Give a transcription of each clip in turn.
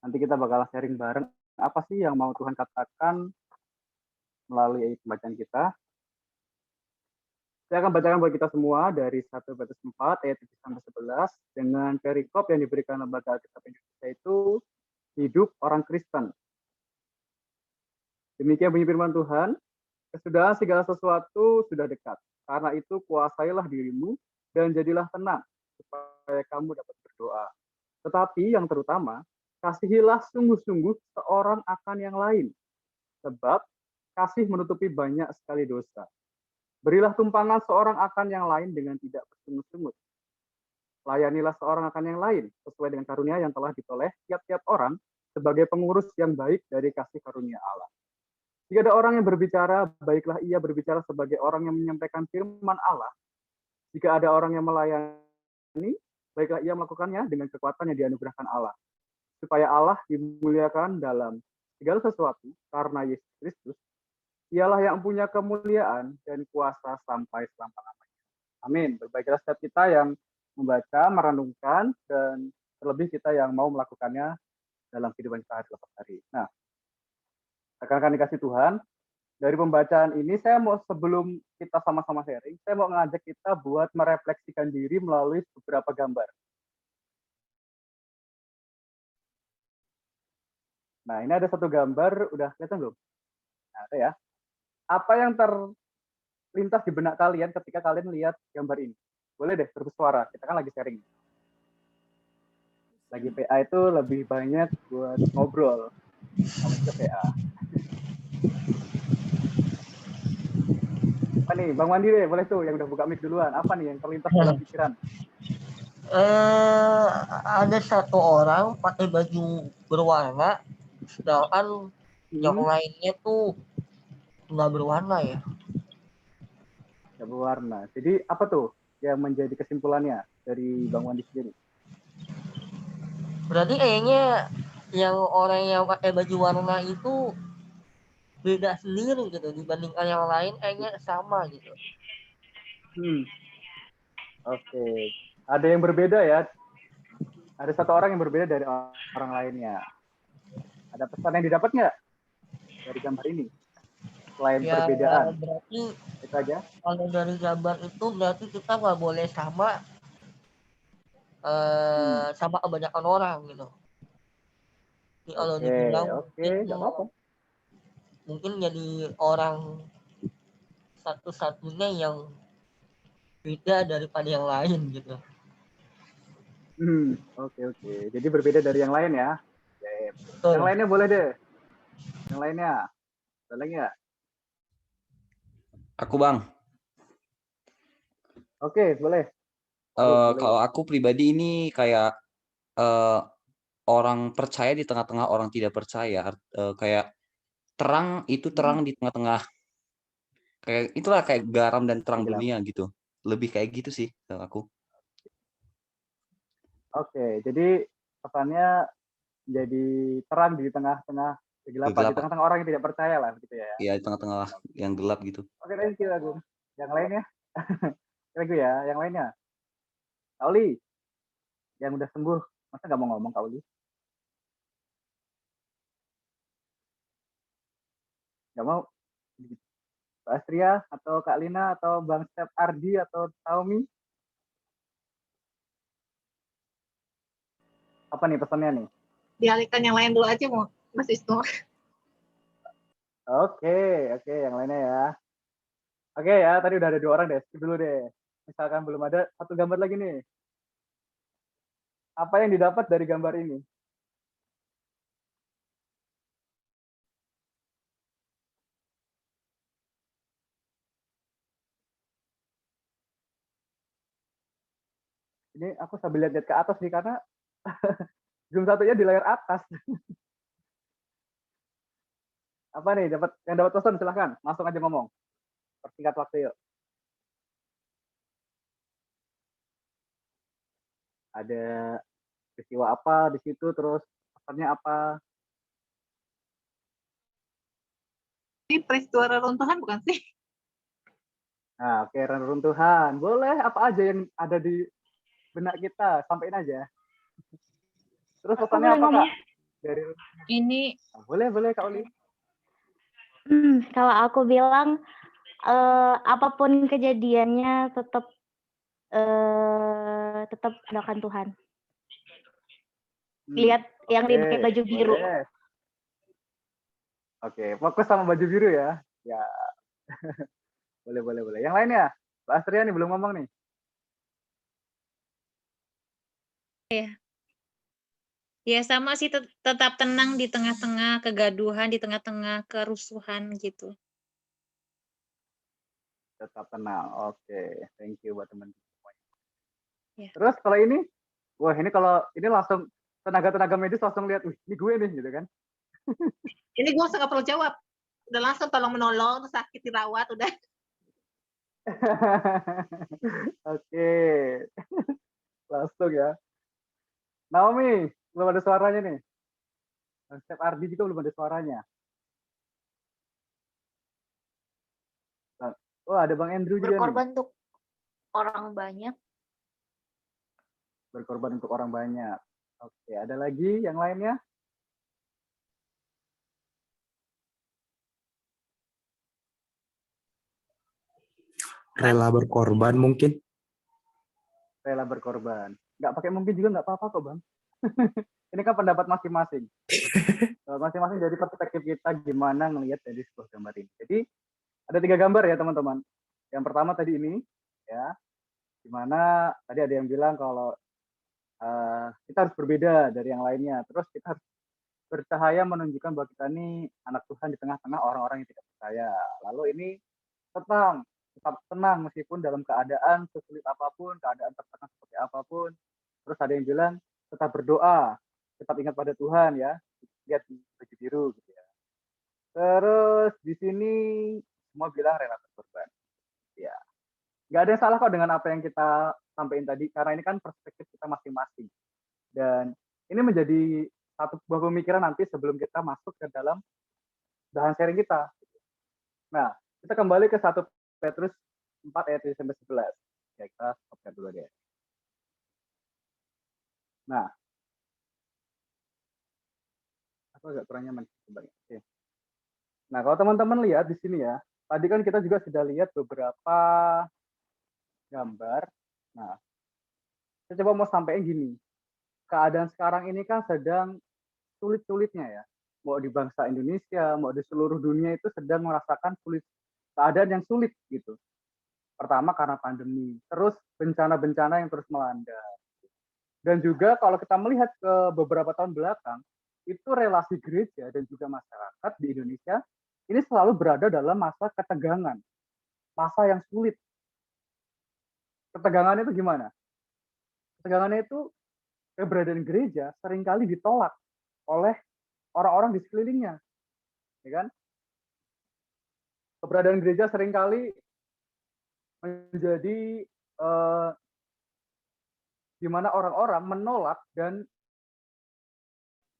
Nanti kita bakal sharing bareng apa sih yang mau Tuhan katakan melalui ayat pembacaan kita. Saya akan bacakan buat kita semua dari 1 Petrus 4 ayat 7 sampai 11 dengan perikop yang diberikan Lembaga Alkitab Indonesia itu hidup orang Kristen. Demikian bunyi firman Tuhan, kesudahan segala sesuatu sudah dekat. Karena itu kuasailah dirimu dan jadilah tenang supaya kamu dapat berdoa. Tetapi yang terutama, kasihilah sungguh-sungguh seorang akan yang lain. Sebab kasih menutupi banyak sekali dosa. Berilah tumpangan seorang akan yang lain dengan tidak bersungut-sungut. Layanilah seorang akan yang lain sesuai dengan karunia yang telah ditoleh tiap-tiap orang sebagai pengurus yang baik dari kasih karunia Allah. Jika ada orang yang berbicara, baiklah ia berbicara sebagai orang yang menyampaikan firman Allah. Jika ada orang yang melayani, baiklah ia melakukannya dengan kekuatan yang dianugerahkan Allah. Supaya Allah dimuliakan dalam segala sesuatu karena Yesus Kristus, Dialah yang punya kemuliaan dan kuasa sampai selama-lamanya. Amin. Berbaiklah setiap kita yang membaca, merenungkan, dan terlebih kita yang mau melakukannya dalam kehidupan kita setiap hari. Nah, rekan-rekan dikasih Tuhan, dari pembacaan ini saya mau sebelum kita sama-sama sharing, saya mau ngajak kita buat merefleksikan diri melalui beberapa gambar. Nah, ini ada satu gambar, udah kelihatan belum? Nah, ada ya. Apa yang terlintas di benak kalian ketika kalian lihat gambar ini? Boleh deh bersuara, kita kan lagi sharing. Lagi PA itu lebih banyak buat ngobrol sama ke PA. Apa nih, Bang Mandi deh, boleh tuh yang udah buka mic duluan. Apa nih yang terlintas dalam pikiran? Ada satu orang pakai baju berwarna, sedangkan yang lainnya tuh nggak berwarna ya. Nggak berwarna. Jadi apa tuh yang menjadi kesimpulannya dari Bang Mandi sendiri? Berarti kayaknya yang orang yang pakai baju warna itu beda sendiri gitu dibandingkan yang lain, kayaknya sama gitu. Oke. Ada yang berbeda ya. Ada satu orang yang berbeda dari orang lainnya. Ada pesan yang didapat nggak dari gambar ini? Selain ya, perbedaan. Berarti itu aja. Kalau dari gambar itu berarti kita nggak boleh sama sama kebanyakan orang gitu. Jadi kalau dibilang nggak apa-apa. Mungkin jadi orang satu-satunya yang beda daripada yang lain gitu. Oke. Jadi berbeda dari yang lain ya. Yang lainnya boleh deh. Yang lainnya. Boleh nggak? Aku, Bang. Oke, boleh. Kalau aku pribadi ini kayak orang percaya di tengah-tengah orang tidak percaya. Kayak terang itu terang di tengah-tengah. Kayak itulah kayak garam dan terang dunia gitu. Lebih kayak gitu sih kalau aku. Oke, jadi pesannya jadi terang di tengah-tengah kegelapan, di tengah-tengah orang yang tidak percaya lah gitu ya. Iya, di tengah-tengah yang gelap gitu. Oke, thank you Agung. Yang lainnya? Thank you ya, yang lainnya. Kauli, yang udah sembuh, masa nggak mau ngomong Kauli? Nggak mau? Mbak Astria, atau Kak Lina, atau Bang Step Ardi, atau Taomi? Apa nih pesannya nih? Dialihkan yang lain dulu aja Mas Wisnu. Oke, yang lainnya ya. Oke ya, tadi udah ada 2 orang deh, skip dulu deh. Misalkan belum ada, satu gambar lagi nih. Apa yang didapat dari gambar ini? Ini aku sambil lihat ke atas nih, karena zoom satunya di layar atas. Apa nih, yang dapat pesan silahkan, langsung aja ngomong. Persingkat waktu yuk. Ada peristiwa apa di situ, terus pesannya apa? Ini peristiwa reruntuhan bukan sih? Nah, oke, reruntuhan. Boleh apa aja yang ada di benak kita, sampaikan aja. Terus Aku pesannya boleh apa ngomong? Kak? Dari Ini boleh Kak Oli. Kalau aku bilang apapun kejadiannya tetap adakan Tuhan. Lihat yang dia pakai baju biru. Boleh. Oke, fokus sama baju biru ya. Ya. boleh. Yang lainnya? Mbak Astria nih belum ngomong nih. ya sama sih, tetap tenang di tengah-tengah kegaduhan, di tengah-tengah kerusuhan gitu. Tetap tenang. Oke, thank you buat teman-teman semuanya. Ya. Terus kalau ini, wah ini kalau ini langsung tenaga medis langsung lihat, wih ini gue nih gitu kan. Ini gue nggak perlu jawab, udah langsung tolong menolong, sakit dirawat udah. Oke, langsung ya. Naomi, belum ada suaranya nih. Dan Step Ardi juga belum ada suaranya. Oh, ada Bang Andrew juga nih. Berkorban untuk orang banyak. Berkorban untuk orang banyak. Oke, ada lagi yang lainnya? Rela berkorban mungkin. Rela berkorban. Nggak pakai mungkin juga nggak apa-apa kok Bang. Ini kan pendapat masing-masing. Masing-masing dari perspektif kita gimana ngelihat dari sebuah gambar ini. Jadi ada 3 gambar ya teman-teman. Yang pertama tadi ini ya, dimana tadi ada yang bilang kalau kita harus berbeda dari yang lainnya. Terus kita harus bercahaya menunjukkan bahwa kita ini anak Tuhan di tengah-tengah orang-orang yang tidak percaya. Lalu ini tetap tenang meskipun dalam keadaan sesulit apapun, keadaan tertekan seperti apapun. Terus ada yang bilang tetap berdoa, tetap ingat pada Tuhan ya. Lihat di baju biru gitu ya. Terus di sini semua bilang rela berkorban. Ya. Nggak ada yang salah kok dengan apa yang kita sampaikan tadi, karena ini kan perspektif kita masing-masing. Dan ini menjadi satu buah pemikiran nanti sebelum kita masuk ke dalam bahan sharing kita. Nah, kita kembali ke 1 Petrus 4 ayat 11. Ya, kita stop dulu deh. Nah, aku agak kurang nyaman. Oke. Nah, kalau teman-teman lihat di sini ya, tadi kan kita juga sudah lihat beberapa gambar. Nah, saya coba mau sampaikan gini. Keadaan sekarang ini kan sedang sulit-sulitnya ya. Mau di bangsa Indonesia, mau di seluruh dunia itu sedang merasakan keadaan yang sulit gitu. Pertama karena pandemi, terus bencana-bencana yang terus melanda. Dan juga kalau kita melihat ke beberapa tahun belakang, itu relasi gereja dan juga masyarakat di Indonesia ini selalu berada dalam masa ketegangan, masa yang sulit. Ketegangannya itu gimana? Ketegangannya itu keberadaan gereja seringkali ditolak oleh orang-orang di sekelilingnya, ya kan? Keberadaan gereja seringkali menjadi di mana orang-orang menolak dan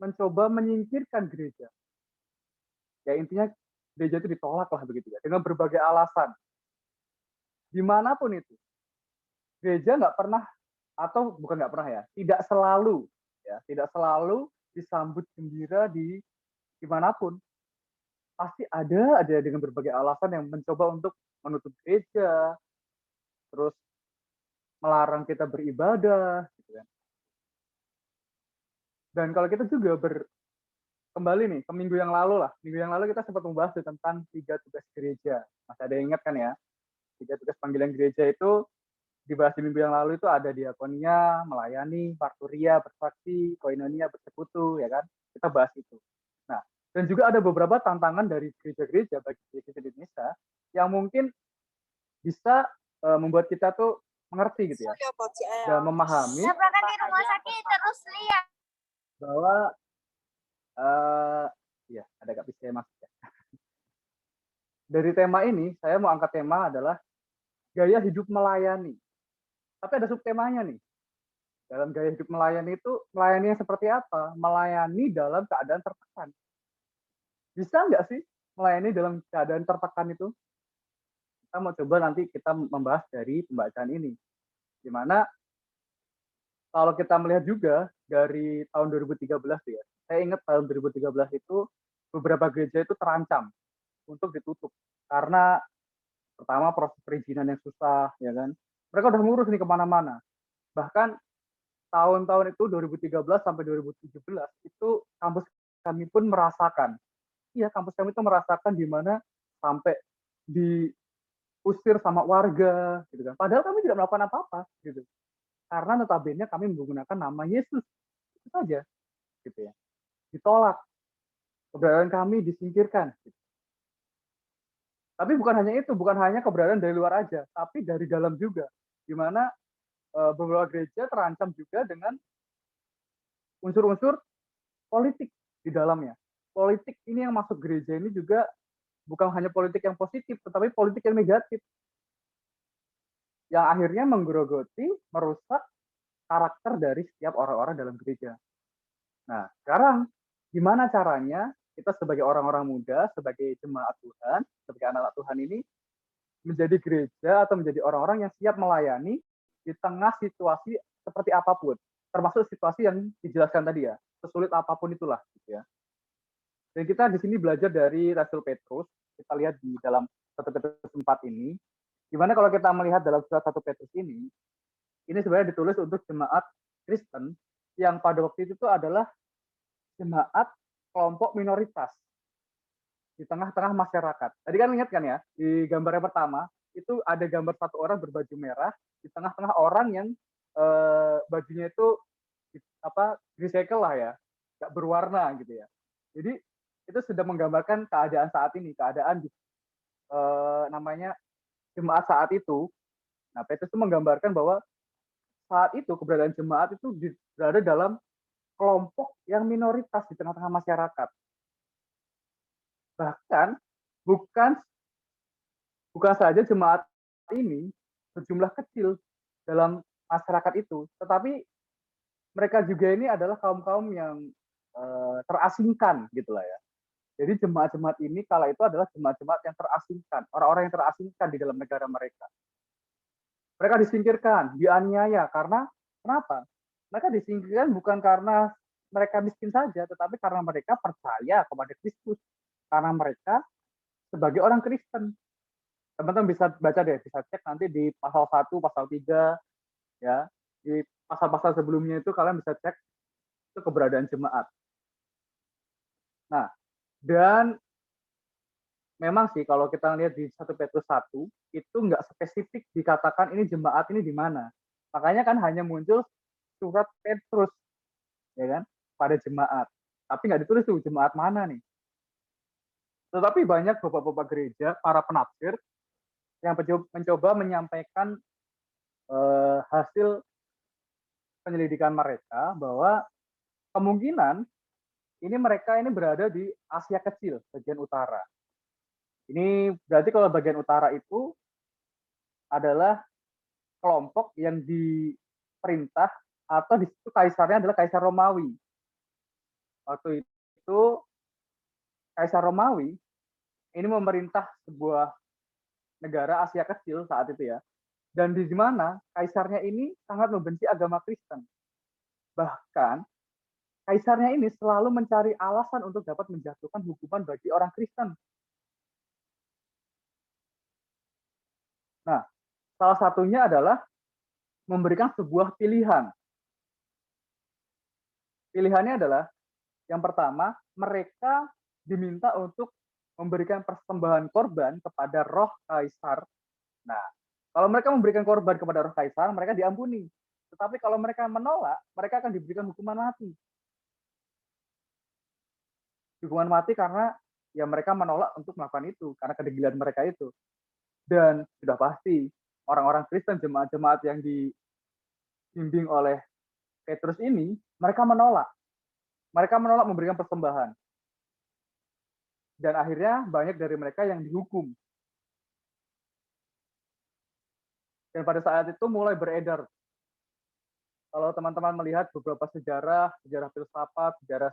mencoba menyingkirkan gereja. Ya intinya gereja itu ditolak lah begitu ya, dengan berbagai alasan. Dimanapun itu, gereja nggak pernah, atau bukan nggak pernah ya, tidak selalu disambut gembira di dimanapun. Pasti ada dengan berbagai alasan yang mencoba untuk menutup gereja, terus melarang kita beribadah, gitu kan. Dan kalau kita juga kembali nih ke minggu yang lalu kita sempat membahas tentang 3 tugas gereja. Masih ada yang ingat kan ya? 3 tugas panggilan gereja itu dibahas di minggu yang lalu itu ada diakonia, melayani, parturia, bersaksi, koinonia, bersekutu, ya kan? Kita bahas itu. Nah, dan juga ada beberapa tantangan dari gereja-gereja bagi gereja di Indonesia yang mungkin bisa membuat kita tuh mengerti gitu ya, dan memahami Tabrakan di rumah sakit terus lihat. bahwa ya ada gak bisa masuk ya. Dari tema ini saya mau angkat tema adalah gaya hidup melayani. Tapi ada subtemanya nih. Dalam gaya hidup melayani itu, melayani yang seperti apa? Melayani dalam keadaan tertekan. Bisa nggak sih melayani dalam keadaan tertekan itu? Kita mau coba nanti kita membahas dari pembacaan ini. Di mana kalau kita melihat juga dari tahun 2013 ya, saya ingat tahun 2013 itu beberapa gereja itu terancam untuk ditutup karena pertama proses perizinan yang susah, ya kan. Mereka udah ngurus nih kemana-mana. Bahkan tahun-tahun itu 2013 sampai 2017 itu kampus kami pun merasakan, kampus kami itu merasakan di mana sampai diusir sama warga, gitu kan. Padahal kami tidak melakukan apa-apa, gitu. Karena notabene kami menggunakan nama Yesus, itu saja, gitu ya. Ditolak, keberadaan kami disingkirkan. Gitu. Tapi bukan hanya itu, bukan hanya keberadaan dari luar aja, tapi dari dalam juga, di mana beberapa gereja terancam juga dengan unsur-unsur politik di dalamnya. Politik ini yang masuk gereja ini juga bukan hanya politik yang positif, tetapi politik yang negatif. Yang akhirnya menggerogoti, merusak karakter dari setiap orang-orang dalam gereja. Nah, sekarang gimana caranya kita sebagai orang-orang muda, sebagai jemaat Tuhan, sebagai anak-anak Tuhan ini menjadi gereja atau menjadi orang-orang yang siap melayani di tengah situasi seperti apapun, termasuk situasi yang dijelaskan tadi ya, sesulit apapun itulah, gitu ya. Dan kita di sini belajar dari Rasul Petrus, kita lihat di dalam 1 Petrus 4 ini, gimana kalau kita melihat dalam surat 1 Petrus ini sebenarnya ditulis untuk jemaat Kristen yang pada waktu itu adalah jemaat kelompok minoritas di tengah-tengah masyarakat. Tadi kan ingat kan ya, di gambar yang pertama, itu ada gambar satu orang berbaju merah di tengah-tengah orang yang bajunya itu recycle lah ya, nggak berwarna gitu ya. Jadi itu sudah menggambarkan keadaan saat ini, keadaan namanya jemaat saat itu. Nah, Petrus itu menggambarkan bahwa saat itu keberadaan jemaat itu berada dalam kelompok yang minoritas di tengah-tengah masyarakat. Bahkan bukan saja jemaat ini berjumlah kecil dalam masyarakat itu, tetapi mereka juga ini adalah kaum-kaum yang terasingkan gitulah ya. Jadi jemaat-jemaat ini kala itu adalah jemaat-jemaat yang terasingkan, orang-orang yang terasingkan di dalam negara mereka. Mereka disingkirkan, dianiaya karena kenapa? Mereka disingkirkan bukan karena mereka miskin saja, tetapi karena mereka percaya kepada Kristus. Karena mereka sebagai orang Kristen. Teman-teman bisa baca deh, bisa cek nanti di pasal 1, pasal 3, ya. Di pasal-pasal sebelumnya itu kalian bisa cek itu keberadaan jemaat. Nah, dan memang sih kalau kita lihat di 1 Petrus 1, itu nggak spesifik dikatakan ini jemaat ini di mana. Makanya kan hanya muncul surat Petrus, ya kan, pada jemaat. Tapi nggak ditulis tuh jemaat mana nih. Tetapi banyak bapak-bapak gereja, para penafsir, yang mencoba menyampaikan hasil penyelidikan mereka bahwa kemungkinan mereka ini berada di Asia Kecil, bagian utara. Ini berarti kalau bagian utara itu adalah kelompok yang diperintah atau di situ kaisarnya adalah Kaisar Romawi. Waktu itu Kaisar Romawi ini memerintah sebuah negara Asia Kecil saat itu ya. Dan di mana kaisarnya ini sangat membenci agama Kristen. Bahkan kaisarnya ini selalu mencari alasan untuk dapat menjatuhkan hukuman bagi orang Kristen. Nah, salah satunya adalah memberikan sebuah pilihan. Pilihannya adalah, yang pertama, mereka diminta untuk memberikan persembahan korban kepada roh kaisar. Nah, kalau mereka memberikan korban kepada roh kaisar, mereka diampuni. Tetapi kalau mereka menolak, mereka akan diberikan hukuman mati. Hukuman mati karena ya mereka menolak untuk melakukan itu, karena kedegilan mereka itu. Dan sudah pasti orang-orang Kristen, jemaat-jemaat yang dibimbing oleh Petrus ini, mereka menolak. Mereka menolak memberikan persembahan. Dan akhirnya banyak dari mereka yang dihukum. Dan pada saat itu mulai beredar. Kalau teman-teman melihat beberapa sejarah filsafat, sejarah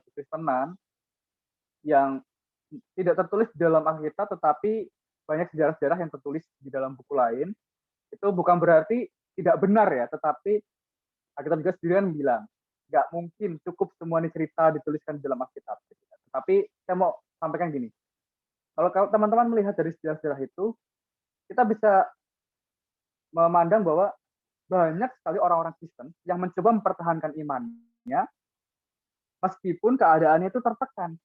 kekristenan yang tidak tertulis di dalam Alkitab, tetapi banyak sejarah-sejarah yang tertulis di dalam buku lain, itu bukan berarti tidak benar ya, tetapi Alkitab juga sendiri kan bilang, nggak mungkin cukup semua ini cerita dituliskan di dalam Alkitab. Tapi saya mau sampaikan gini, kalau teman-teman melihat dari sejarah-sejarah itu, kita bisa memandang bahwa banyak sekali orang-orang Kristen yang mencoba mempertahankan imannya meskipun keadaannya itu tertekan.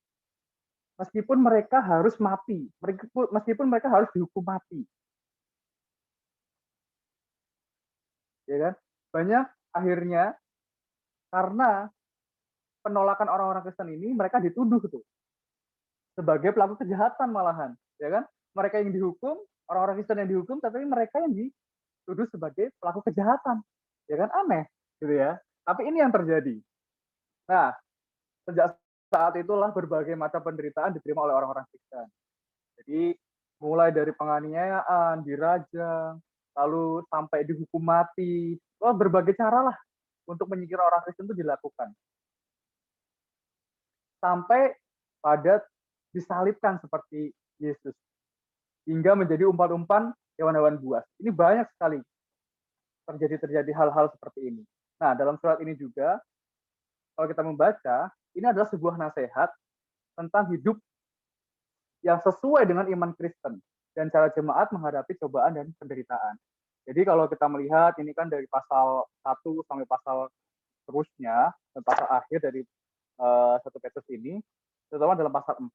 Meskipun mereka harus mati, meskipun mereka harus dihukum mati. Ya kan? Banyak akhirnya karena penolakan orang-orang Kristen ini, mereka dituduh tuh sebagai pelaku kejahatan malahan, ya kan? Mereka yang dihukum, orang-orang Kristen yang dihukum, tapi mereka yang dituduh sebagai pelaku kejahatan, ya kan? Aneh, gitu ya. Tapi ini yang terjadi. Nah, sejak saat itulah berbagai macam penderitaan diterima oleh orang-orang Kristen. Jadi mulai dari penganiayaan, dirajam, lalu sampai dihukum mati, berbagai cara lah untuk menyingkir orang Kristen itu dilakukan. Sampai pada disalibkan seperti Yesus. Hingga menjadi umpan-umpan hewan-hewan buas. Ini banyak sekali terjadi hal-hal seperti ini. Nah, dalam surat ini juga, kalau kita membaca, ini adalah sebuah nasihat tentang hidup yang sesuai dengan iman Kristen dan cara jemaat menghadapi cobaan dan penderitaan. Jadi kalau kita melihat, ini kan dari pasal 1 sampai pasal terusnya, dan pasal akhir dari 1 Petrus ini, terutama dalam pasal 4,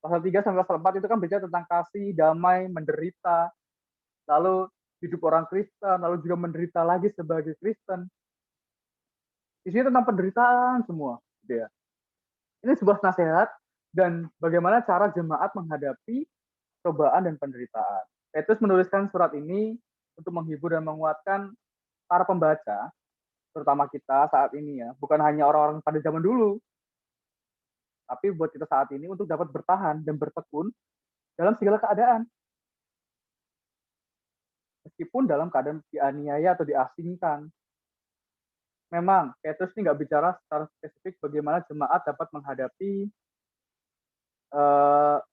pasal 3 sampai pasal 4 itu kan bicara tentang kasih, damai, menderita, lalu hidup orang Kristen, lalu juga menderita lagi sebagai Kristen. Di sini tentang penderitaan semua, gitu ya. Ini sebuah nasihat dan bagaimana cara jemaat menghadapi cobaan dan penderitaan. Petrus menuliskan surat ini untuk menghibur dan menguatkan para pembaca, terutama kita saat ini ya, bukan hanya orang-orang pada zaman dulu, tapi buat kita saat ini untuk dapat bertahan dan bertekun dalam segala keadaan. Meskipun dalam keadaan dianiaya atau diasingkan. Memang Petrus ini nggak bicara secara spesifik bagaimana jemaat dapat menghadapi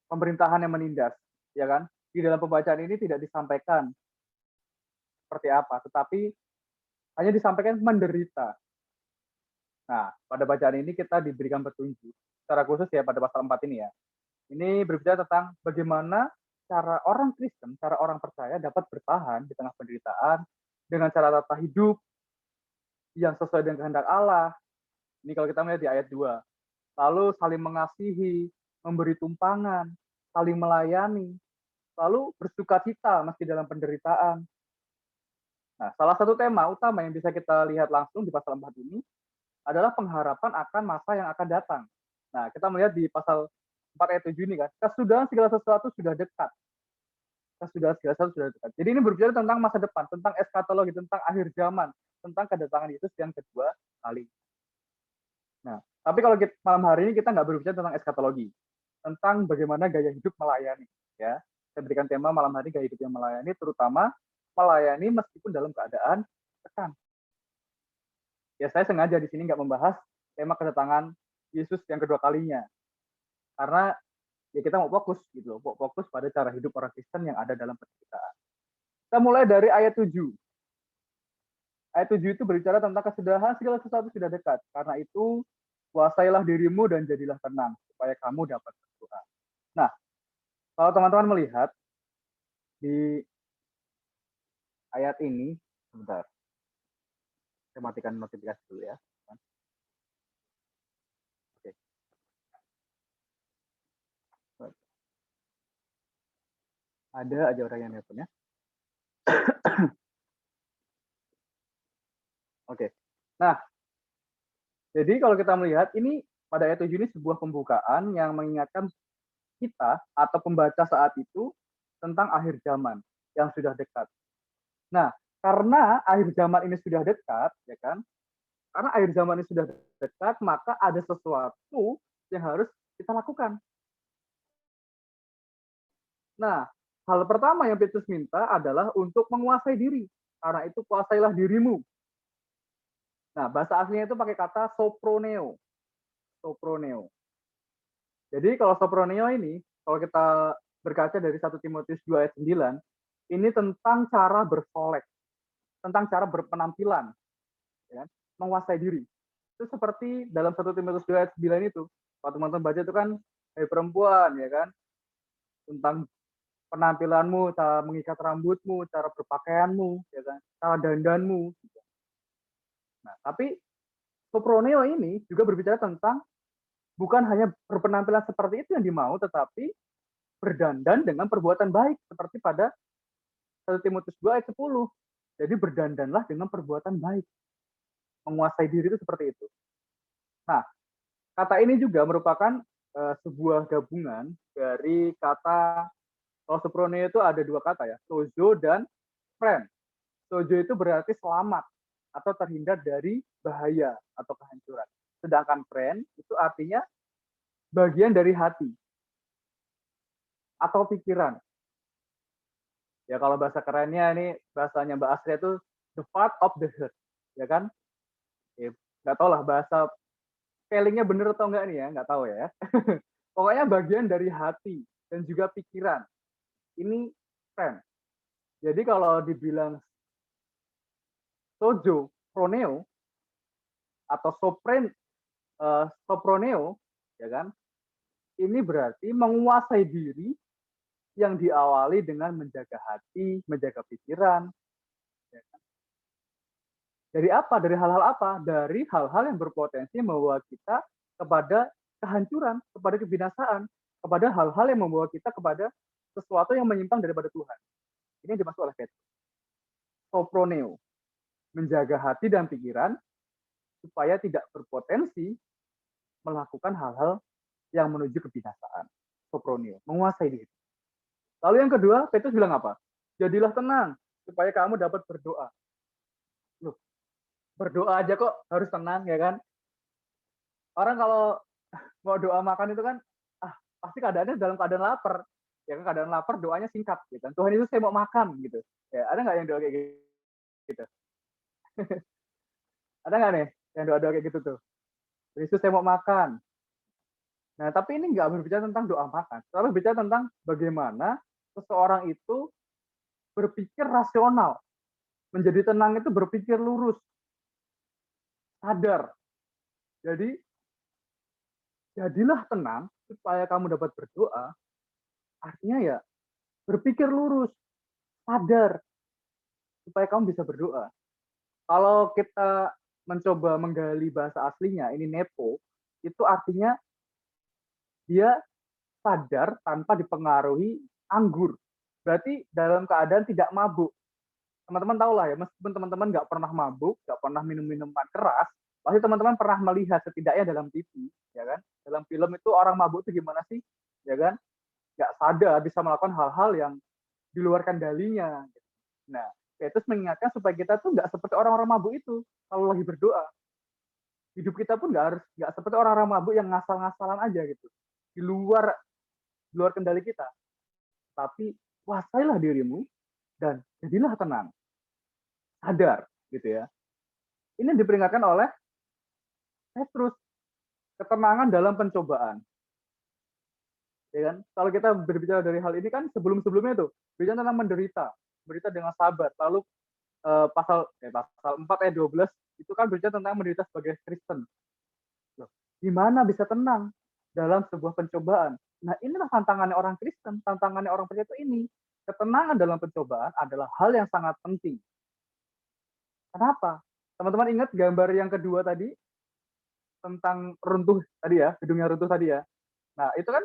pemerintahan yang menindas, ya kan? Di dalam pembacaan ini tidak disampaikan seperti apa, tetapi hanya disampaikan menderita. Nah, pada bacaan ini kita diberikan petunjuk, secara khusus ya pada pasal 4 ini ya. Ini berbicara tentang bagaimana cara orang Kristen, cara orang percaya dapat bertahan di tengah penderitaan dengan cara tata hidup yang sesuai dengan kehendak Allah. Ini kalau kita melihat di ayat 2. Lalu saling mengasihi, memberi tumpangan, saling melayani, lalu bersukacita meski dalam penderitaan. Nah, salah satu tema utama yang bisa kita lihat langsung di pasal 4 ini adalah pengharapan akan masa yang akan datang. Nah, kita melihat di pasal 4 ayat 7 ini kan, kesudahan segala sesuatu sudah dekat. Kesudahan segala sesuatu sudah dekat. Jadi ini berbicara tentang masa depan, tentang eskatologi, tentang akhir zaman, tentang kedatangan Yesus yang kedua kali. Nah, tapi kalau malam hari ini kita nggak berbicara tentang eskatologi, tentang bagaimana gaya hidup melayani. Ya, saya berikan tema malam hari gaya hidup yang melayani, terutama melayani meskipun dalam keadaan tekan. Ya, saya sengaja di sini nggak membahas tema kedatangan Yesus yang kedua kalinya, karena ya kita mau fokus gitu loh, fokus pada cara hidup orang Kristen yang ada dalam penderitaan. Kita mulai dari ayat 7. Ayat 7 itu berbicara tentang kesudahan segala sesuatu sudah dekat. Karena itu, kuasailah dirimu dan jadilah tenang, supaya kamu dapat berdoa. Nah, kalau teman-teman melihat di ayat ini, sebentar. Saya matikan notifikasi dulu ya. Oke. Ada aja orang yang nelpon ya. Oke. Nah, jadi kalau kita melihat ini pada ayat 7 ini sebuah pembukaan yang mengingatkan kita atau pembaca saat itu tentang akhir zaman yang sudah dekat. Nah, karena akhir zaman ini sudah dekat, ya kan? Karena akhir zaman ini sudah dekat, maka ada sesuatu yang harus kita lakukan. Nah, hal pertama yang Petrus minta adalah untuk menguasai diri. Karena itu kuasailah dirimu. Nah, bahasa aslinya itu pakai kata soproneo. Soproneo. Jadi kalau soproneo ini, kalau kita berkaca dari 1 Timotius 2 ayat 9, ini tentang cara bersolek, tentang cara berpenampilan. Ya. menguasai diri. Itu seperti dalam 1 Timotius 2 ayat 9 itu. Kalau teman-teman baca itu kan, hai perempuan, ya kan, tentang penampilanmu, cara mengikat rambutmu, cara berpakaianmu, ya kan, cara dandanmu. Gitu. Nah, tapi soproneo ini juga berbicara tentang bukan hanya berpenampilan seperti itu yang dimau, tetapi berdandan dengan perbuatan baik, seperti pada 1 Timotius 2 ayat 10. Jadi berdandanlah dengan perbuatan baik. Menguasai diri itu seperti itu. Nah, kata ini juga merupakan sebuah gabungan dari kata, kalau soproneo itu ada 2 kata ya, sozo dan friend. Sozo itu berarti selamat atau terhindar dari bahaya atau kehancuran. Sedangkan friend itu artinya bagian dari hati atau pikiran. Ya kalau bahasa kerennya ini, bahasanya Mbak Astria itu the part of the heart, ya kan? Nggak tahu lah bahasa spellingnya bener atau enggak nih ya, nggak tahu ya. Pokoknya bagian dari hati dan juga pikiran. Ini friend. Jadi kalau dibilang sozo proneo atau soproneo, ya kan? Ini berarti menguasai diri yang diawali dengan menjaga hati, menjaga pikiran. Ya kan? Dari apa? Dari hal-hal apa? Dari hal-hal yang berpotensi membawa kita kepada kehancuran, kepada kebinasaan, kepada hal-hal yang membawa kita kepada sesuatu yang menyimpang daripada Tuhan. Ini yang dimaksud oleh Petrus. Soproneo, menjaga hati dan pikiran supaya tidak berpotensi melakukan hal-hal yang menuju kebinasaan. Soproneo, menguasai diri. Lalu yang kedua, Petrus bilang apa? Jadilah tenang supaya kamu dapat berdoa. Loh, berdoa aja kok harus tenang, ya kan? Orang kalau mau doa makan itu kan, pasti keadaannya dalam keadaan lapar. Ya kan, keadaan lapar doanya singkat, gitu. Tuhan Yesus saya mau makan, gitu. Ya, ada nggak yang doa kayak gitu? Ada nggak nih yang doa-doa kayak gitu tuh? Tuhan Yesus saya mau makan. Nah, tapi ini nggak berbicara tentang doa makan. Tapi berbicara tentang bagaimana seseorang itu berpikir rasional. Menjadi tenang itu berpikir lurus. Sadar. Jadi, jadilah tenang supaya kamu dapat berdoa. Artinya ya, berpikir lurus. Sadar. Supaya kamu bisa berdoa. Kalau kita mencoba menggali bahasa aslinya, ini nepo, itu artinya dia sadar tanpa dipengaruhi anggur. Berarti dalam keadaan tidak mabuk. Teman-teman tahu lah ya, meskipun teman-teman nggak pernah mabuk, nggak pernah minum minuman keras, pasti teman-teman pernah melihat setidaknya dalam TV, ya kan? Dalam film itu orang mabuk itu gimana sih, ya kan? Nggak sadar bisa melakukan hal-hal yang di luar kendalinya. Nah, Petrus mengingatkan supaya kita tuh nggak seperti orang-orang mabuk itu kalau lagi berdoa. Hidup kita pun nggak seperti orang-orang mabuk yang ngasal-ngasalan aja gitu, di luar kendali kita. Tapi kuasailah dirimu dan jadilah tenang. Sadar, gitu ya. Ini diperingatkan oleh Petrus, ketenangan dalam pencobaan. Ya kan? Kalau kita berbicara dari hal ini kan sebelum-sebelumnya tuh, bicara tentang menderita dengan sabar. Lalu pasal 4 ayat 12 itu kan berbicara tentang menderita sebagai Kristen. Loh, gimana bisa tenang dalam sebuah pencobaan? Nah, inilah tantangannya orang Kristen, tantangannya orang percaya itu ini. Ketenangan dalam pencobaan adalah hal yang sangat penting. Kenapa? Teman-teman ingat gambar yang kedua tadi? Tentang runtuh tadi ya, gedung yang runtuh tadi ya. Nah, itu kan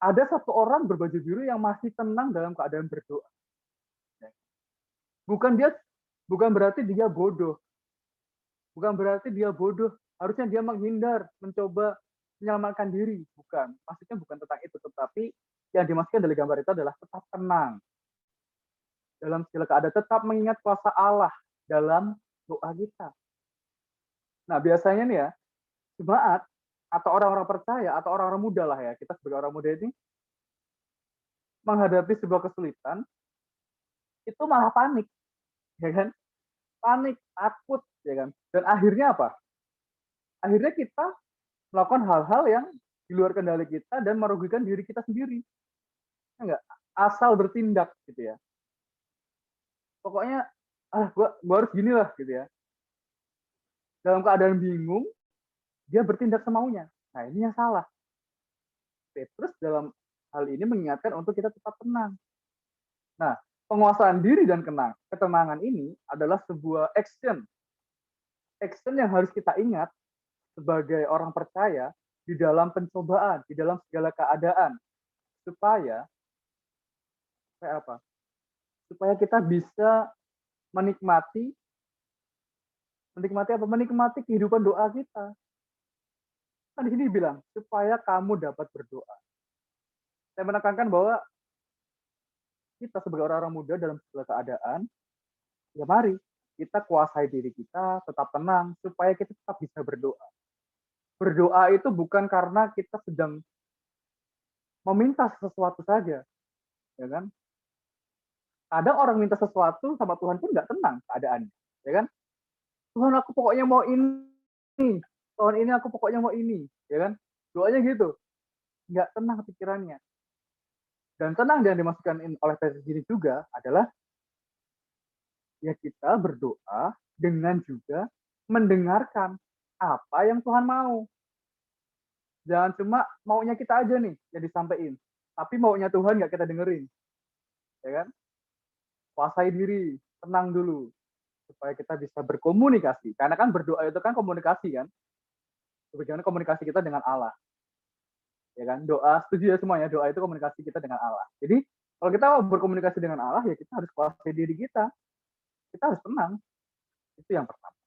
ada satu orang berbaju biru yang masih tenang dalam keadaan berdoa. Bukan berarti dia bodoh. Bukan berarti dia bodoh. Harusnya dia menghindar, mencoba menyelamatkan diri. Bukan. Maksudnya bukan tentang itu. Tetapi yang dimaksudkan dari gambar itu adalah tetap tenang. Dalam segala keadaan tetap mengingat kuasa Allah dalam doa kita. Nah, biasanya nih ya, jemaat atau orang-orang percaya atau orang-orang muda lah ya, kita sebagai orang muda ini menghadapi sebuah kesulitan itu malah panik, ya kan? Panik, takut, ya kan? Dan akhirnya apa? Akhirnya kita melakukan hal-hal yang di luar kendali kita dan merugikan diri kita sendiri. Enggak, asal bertindak gitu ya. Pokoknya gua harus gini lah gitu ya. dalam keadaan bingung, dia bertindak semaunya. Nah, ini yang salah. Petrus dalam hal ini mengingatkan untuk kita tetap tenang. Nah, penguasaan diri dan ketenangan ini adalah sebuah action yang harus kita ingat sebagai orang percaya di dalam pencobaan, di dalam segala keadaan, supaya apa? Supaya kita bisa menikmati apa? Menikmati kehidupan doa kita. Kan di sini bilang supaya kamu dapat berdoa. Saya menekankan bahwa kita sebagai orang-orang muda dalam segala keadaan, ya mari kita kuasai diri kita, tetap tenang, supaya kita tetap bisa berdoa. Berdoa itu bukan karena kita sedang meminta sesuatu saja, ya kan? Kadang orang minta sesuatu sama Tuhan pun nggak tenang keadaannya, ya kan? Tuhan aku pokoknya mau ini, tahun ini aku pokoknya mau ini, ya kan? Doanya gitu, nggak tenang pikirannya. Dan tenang yang dimaksudkan oleh Petrus ini juga adalah ya kita berdoa dengan juga mendengarkan apa yang Tuhan mau. Jangan cuma maunya kita aja nih yang disampaikan, tapi maunya Tuhan nggak kita dengerin, ya kan? Kuasai diri, tenang dulu, supaya kita bisa berkomunikasi. Karena kan berdoa itu kan komunikasi kan, bagaimana komunikasi kita dengan Allah, ya kan? Doa, setuju ya semuanya, doa itu komunikasi kita dengan Allah. Jadi kalau kita mau berkomunikasi dengan Allah, ya kita harus kuasai diri kita harus tenang. Itu yang pertama.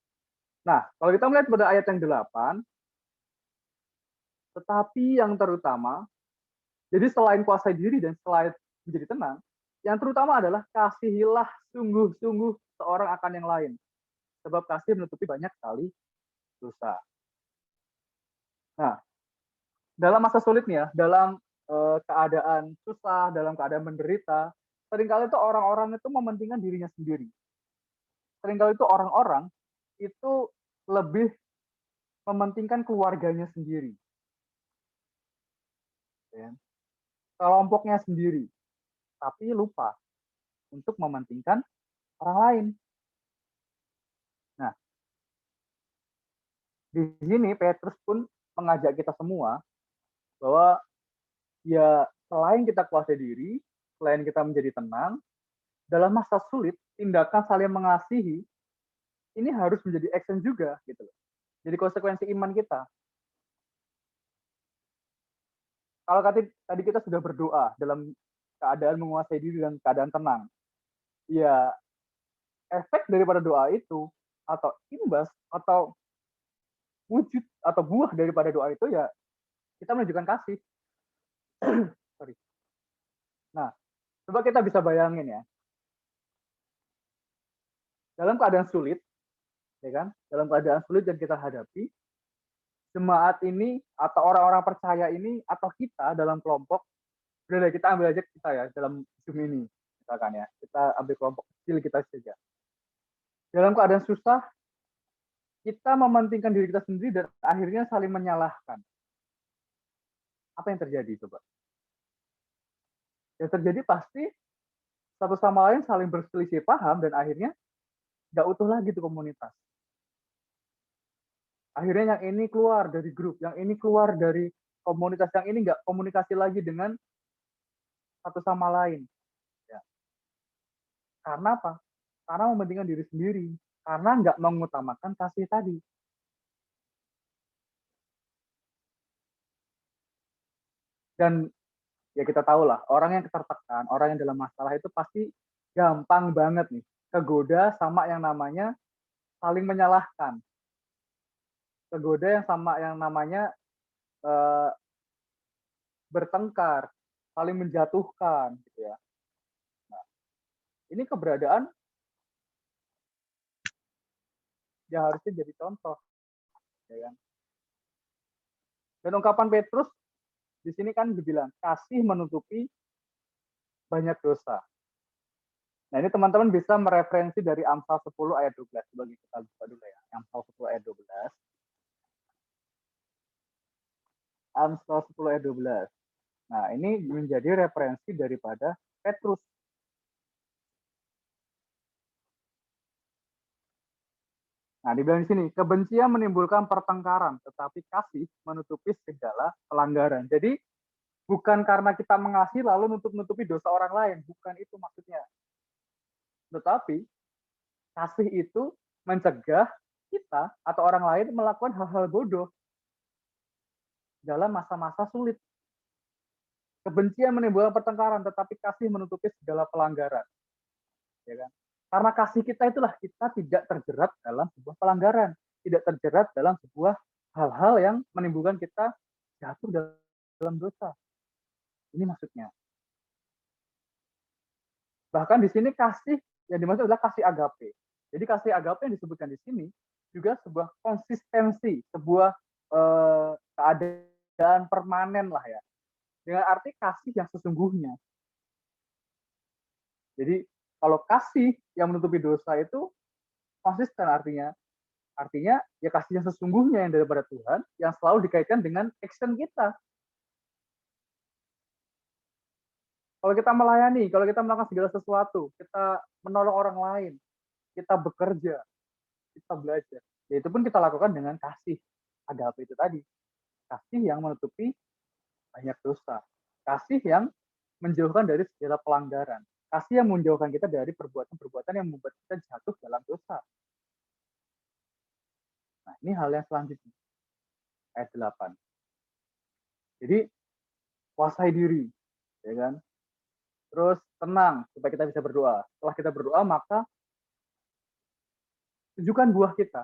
Nah, kalau kita melihat pada ayat yang 8, tetapi yang terutama, jadi selain kuasai diri dan selain menjadi tenang, yang terutama adalah kasihilah sungguh-sungguh seorang akan yang lain. Sebab kasih menutupi banyak sekali dosa. Nah, dalam masa sulit nih ya, dalam keadaan susah, dalam keadaan menderita, seringkali itu orang-orang itu mementingkan dirinya sendiri. Seringkali itu orang-orang itu lebih mementingkan keluarganya sendiri. Ya. Kelompoknya sendiri. Tapi lupa untuk mementingkan orang lain. Nah, di sini Petrus pun mengajak kita semua bahwa ya selain kita kuasai diri, selain kita menjadi tenang, dalam masa sulit, tindakan saling mengasihi ini harus menjadi action juga gitu loh. Jadi konsekuensi iman kita. Kalau tadi kita sudah berdoa dalam keadaan menguasai diri dan keadaan tenang, ya efek daripada doa itu atau imbas atau wujud atau buah daripada doa itu ya kita menunjukkan kasih. Sorry. Nah, coba kita bisa bayangin ya, dalam keadaan sulit, ya kan? Dalam keadaan sulit yang kita hadapi, jemaat ini atau orang-orang percaya ini atau kita dalam kelompok, udah kita ambil aja kita ya dalam Zoom ini, misalkan ya, kita ambil kelompok kecil kita saja. Dalam keadaan susah, kita mementingkan diri kita sendiri dan akhirnya saling menyalahkan. Apa yang terjadi coba? Yang terjadi pasti satu sama lain saling berselisih paham dan akhirnya nggak utuh lagi tuh komunitas. Akhirnya yang ini keluar dari grup, yang ini keluar dari komunitas, yang ini nggak komunikasi lagi dengan satu sama lain. Ya. Karena apa? Karena mementingkan diri sendiri. Karena nggak mengutamakan kasih tadi. Dan ya kita tahu lah, orang yang tertekan, orang yang dalam masalah itu pasti gampang banget nih kegoda sama yang namanya saling menyalahkan. Kegoda yang sama yang namanya bertengkar, saling menjatuhkan, gitu ya. Nah, ini keberadaan yang harusnya jadi contoh, ya kan? Dan ungkapan Petrus di sini kan dibilang kasih menutupi banyak dosa. Nah, ini teman-teman bisa mereferensi dari Amsal 10 ayat 12. Coba kita buka dulu ya. Amsal 10 ayat 12. Amsal 10 ayat 12. Nah, ini menjadi referensi daripada Petrus. Nah, dibilang di sini, kebencian menimbulkan pertengkaran, tetapi kasih menutupi segala pelanggaran. Jadi, bukan karena kita mengasihi lalu nutupi dosa orang lain, bukan itu maksudnya. Tetapi, kasih itu mencegah kita atau orang lain melakukan hal-hal bodoh dalam masa-masa sulit. Kebencian menimbulkan pertengkaran, tetapi kasih menutupi segala pelanggaran. Ya kan? Karena kasih kita itulah kita tidak terjerat dalam sebuah pelanggaran, tidak terjerat dalam sebuah hal-hal yang menimbulkan kita jatuh dalam dosa. Ini maksudnya. Bahkan di sini kasih yang dimaksud adalah kasih agape. Jadi kasih agape yang disebutkan di sini juga sebuah konsistensi, sebuah keadaan permanen lah ya. Dengan arti kasih yang sesungguhnya. Jadi kalau kasih yang menutupi dosa itu konsisten artinya ya kasih yang sesungguhnya yang daripada Tuhan yang selalu dikaitkan dengan action kita. Kalau kita melayani, kalau kita melakukan segala sesuatu, kita menolong orang lain, kita bekerja, kita belajar, ya itu pun kita lakukan dengan kasih agape itu tadi. Kasih yang menutupi banyak dosa. Kasih yang menjauhkan dari segala pelanggaran. Kasih yang menjauhkan kita dari perbuatan-perbuatan yang membuat kita jatuh dalam dosa. Nah, ini hal yang selanjutnya. Ayat 8. Jadi, kuasai diri. Ya kan? Terus tenang supaya kita bisa berdoa. Setelah kita berdoa, maka tunjukkan buah kita.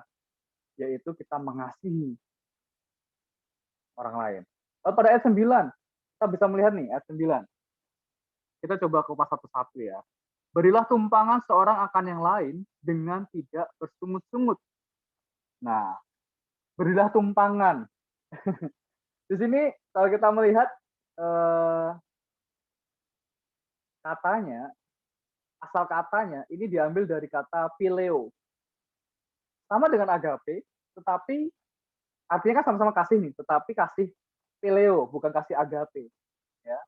Yaitu kita mengasihi orang lain. Lalu pada ayat 9, kita bisa melihat nih, ayat 9. Kita coba kupas satu-satu ya. Berilah tumpangan seorang akan yang lain dengan tidak bersungut-sungut. Nah, berilah tumpangan. Di sini kalau kita melihat katanya, asal katanya ini diambil dari kata phileo. Sama dengan agape, tetapi artinya kan sama-sama kasih nih, tetapi kasih phileo, bukan kasih agape. Ya.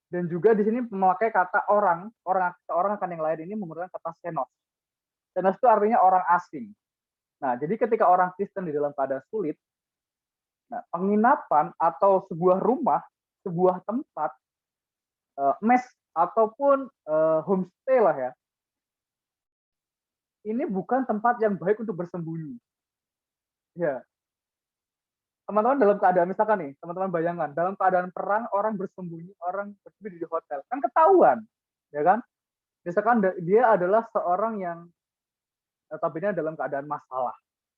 Dan juga di sini memakai kata orang akan yang lain ini menggunakan kata xenos. Xenos itu artinya orang asing. Nah, jadi ketika orang Kristen di dalam keadaan sulit, nah, penginapan atau sebuah rumah, sebuah tempat, mes ataupun homestay lah ya, ini bukan tempat yang baik untuk bersembunyi. Ya, teman-teman dalam keadaan misalkan nih, teman-teman bayangkan dalam keadaan perang orang bersembunyi di hotel, kan ketahuan, ya kan? Misalkan dia adalah seorang yang notabene dalam keadaan masalah,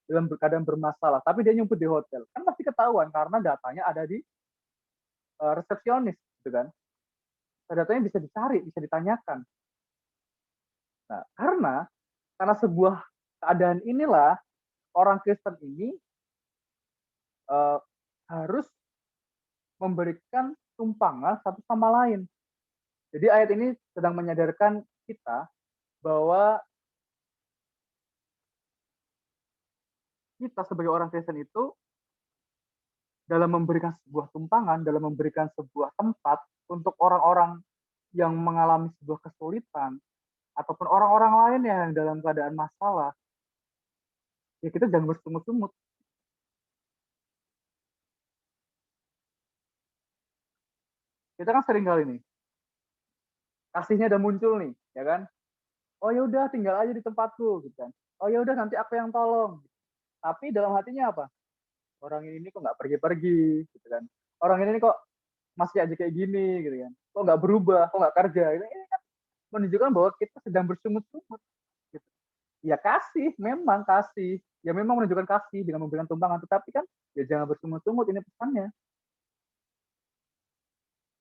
dalam keadaan bermasalah, tapi dia nyumput di hotel, kan pasti ketahuan karena datanya ada di resepsionis, gitu kan? Datanya bisa dicari, bisa ditanyakan. Nah, karena sebuah keadaan inilah orang Kristen ini harus memberikan tumpangan satu sama lain. Jadi ayat ini sedang menyadarkan kita bahwa kita sebagai orang Kristen itu dalam memberikan sebuah tumpangan, dalam memberikan sebuah tempat untuk orang-orang yang mengalami sebuah kesulitan, ataupun orang-orang lain yang dalam keadaan masalah, ya kita jangan bersungut-sungut. Kita kan sering kali nih, kasihnya udah muncul nih, ya kan? Oh ya udah, tinggal aja di tempatku, gitu kan? Oh ya udah, nanti aku yang tolong. Tapi dalam hatinya apa? Orang ini kok nggak pergi-pergi, gitu kan? Orang ini kok masih aja kayak gini, gitu kan? Kok nggak berubah, kok nggak kerja? Gitu. Ini kan menunjukkan bahwa kita sedang bersungut-sungut. Gitu. Ya kasih, memang kasih. Ya memang menunjukkan kasih dengan memberikan tumpangan, tetapi kan ya jangan bersungut-sungut, ini pesannya.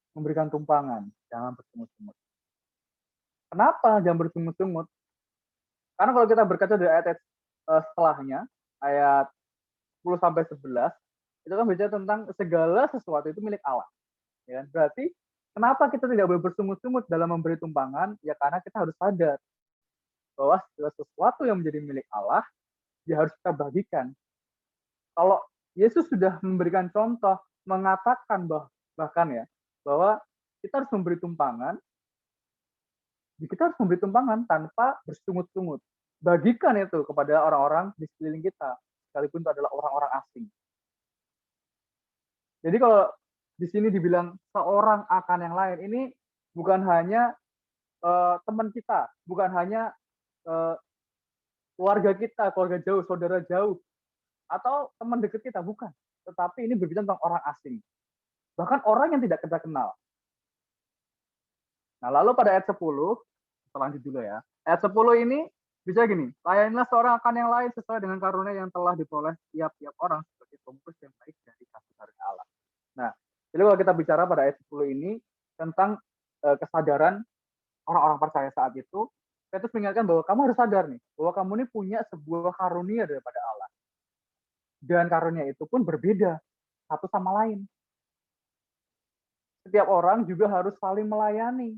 Memberikan tumpangan, jangan bersungut-sungut. Kenapa jangan bersungut-sungut? Karena kalau kita berkaca dari ayat setelahnya, ayat 10-11, itu kan bicara tentang segala sesuatu itu milik Allah. Ya, berarti kenapa kita tidak boleh bersungut-sungut dalam memberi tumpangan? Ya karena kita harus sadar bahwa segala sesuatu yang menjadi milik Allah, ya harus kita bagikan. Kalau Yesus sudah memberikan contoh, mengatakan bahkan ya, bahwa kita harus memberi tumpangan, kita harus memberi tumpangan tanpa bersungut-sungut. bagikan itu kepada orang-orang di sekeliling kita, sekalipun itu adalah orang-orang asing. Jadi kalau di sini dibilang seorang akan yang lain, ini bukan hanya teman kita, bukan hanya keluarga kita, keluarga jauh, saudara jauh, atau teman dekat kita, bukan. Tetapi ini berbicara tentang orang asing. Bahkan orang yang tidak kita kenal. Nah, lalu pada ayat 10, kita lanjut dulu ya. Ayat 10 ini bisa gini, layanilah seorang akan yang lain sesuai dengan karunia yang telah diperoleh tiap-tiap orang sebagai pembungkus yang baik dari kasih karunia Allah. Nah, jadi kalau kita bicara pada ayat 10 ini tentang kesadaran orang-orang percaya saat itu, Petrus mengingatkan bahwa kamu harus sadar nih, bahwa kamu ini punya sebuah karunia daripada Allah. Dan karunia itu pun berbeda satu sama lain. Setiap orang juga harus saling melayani.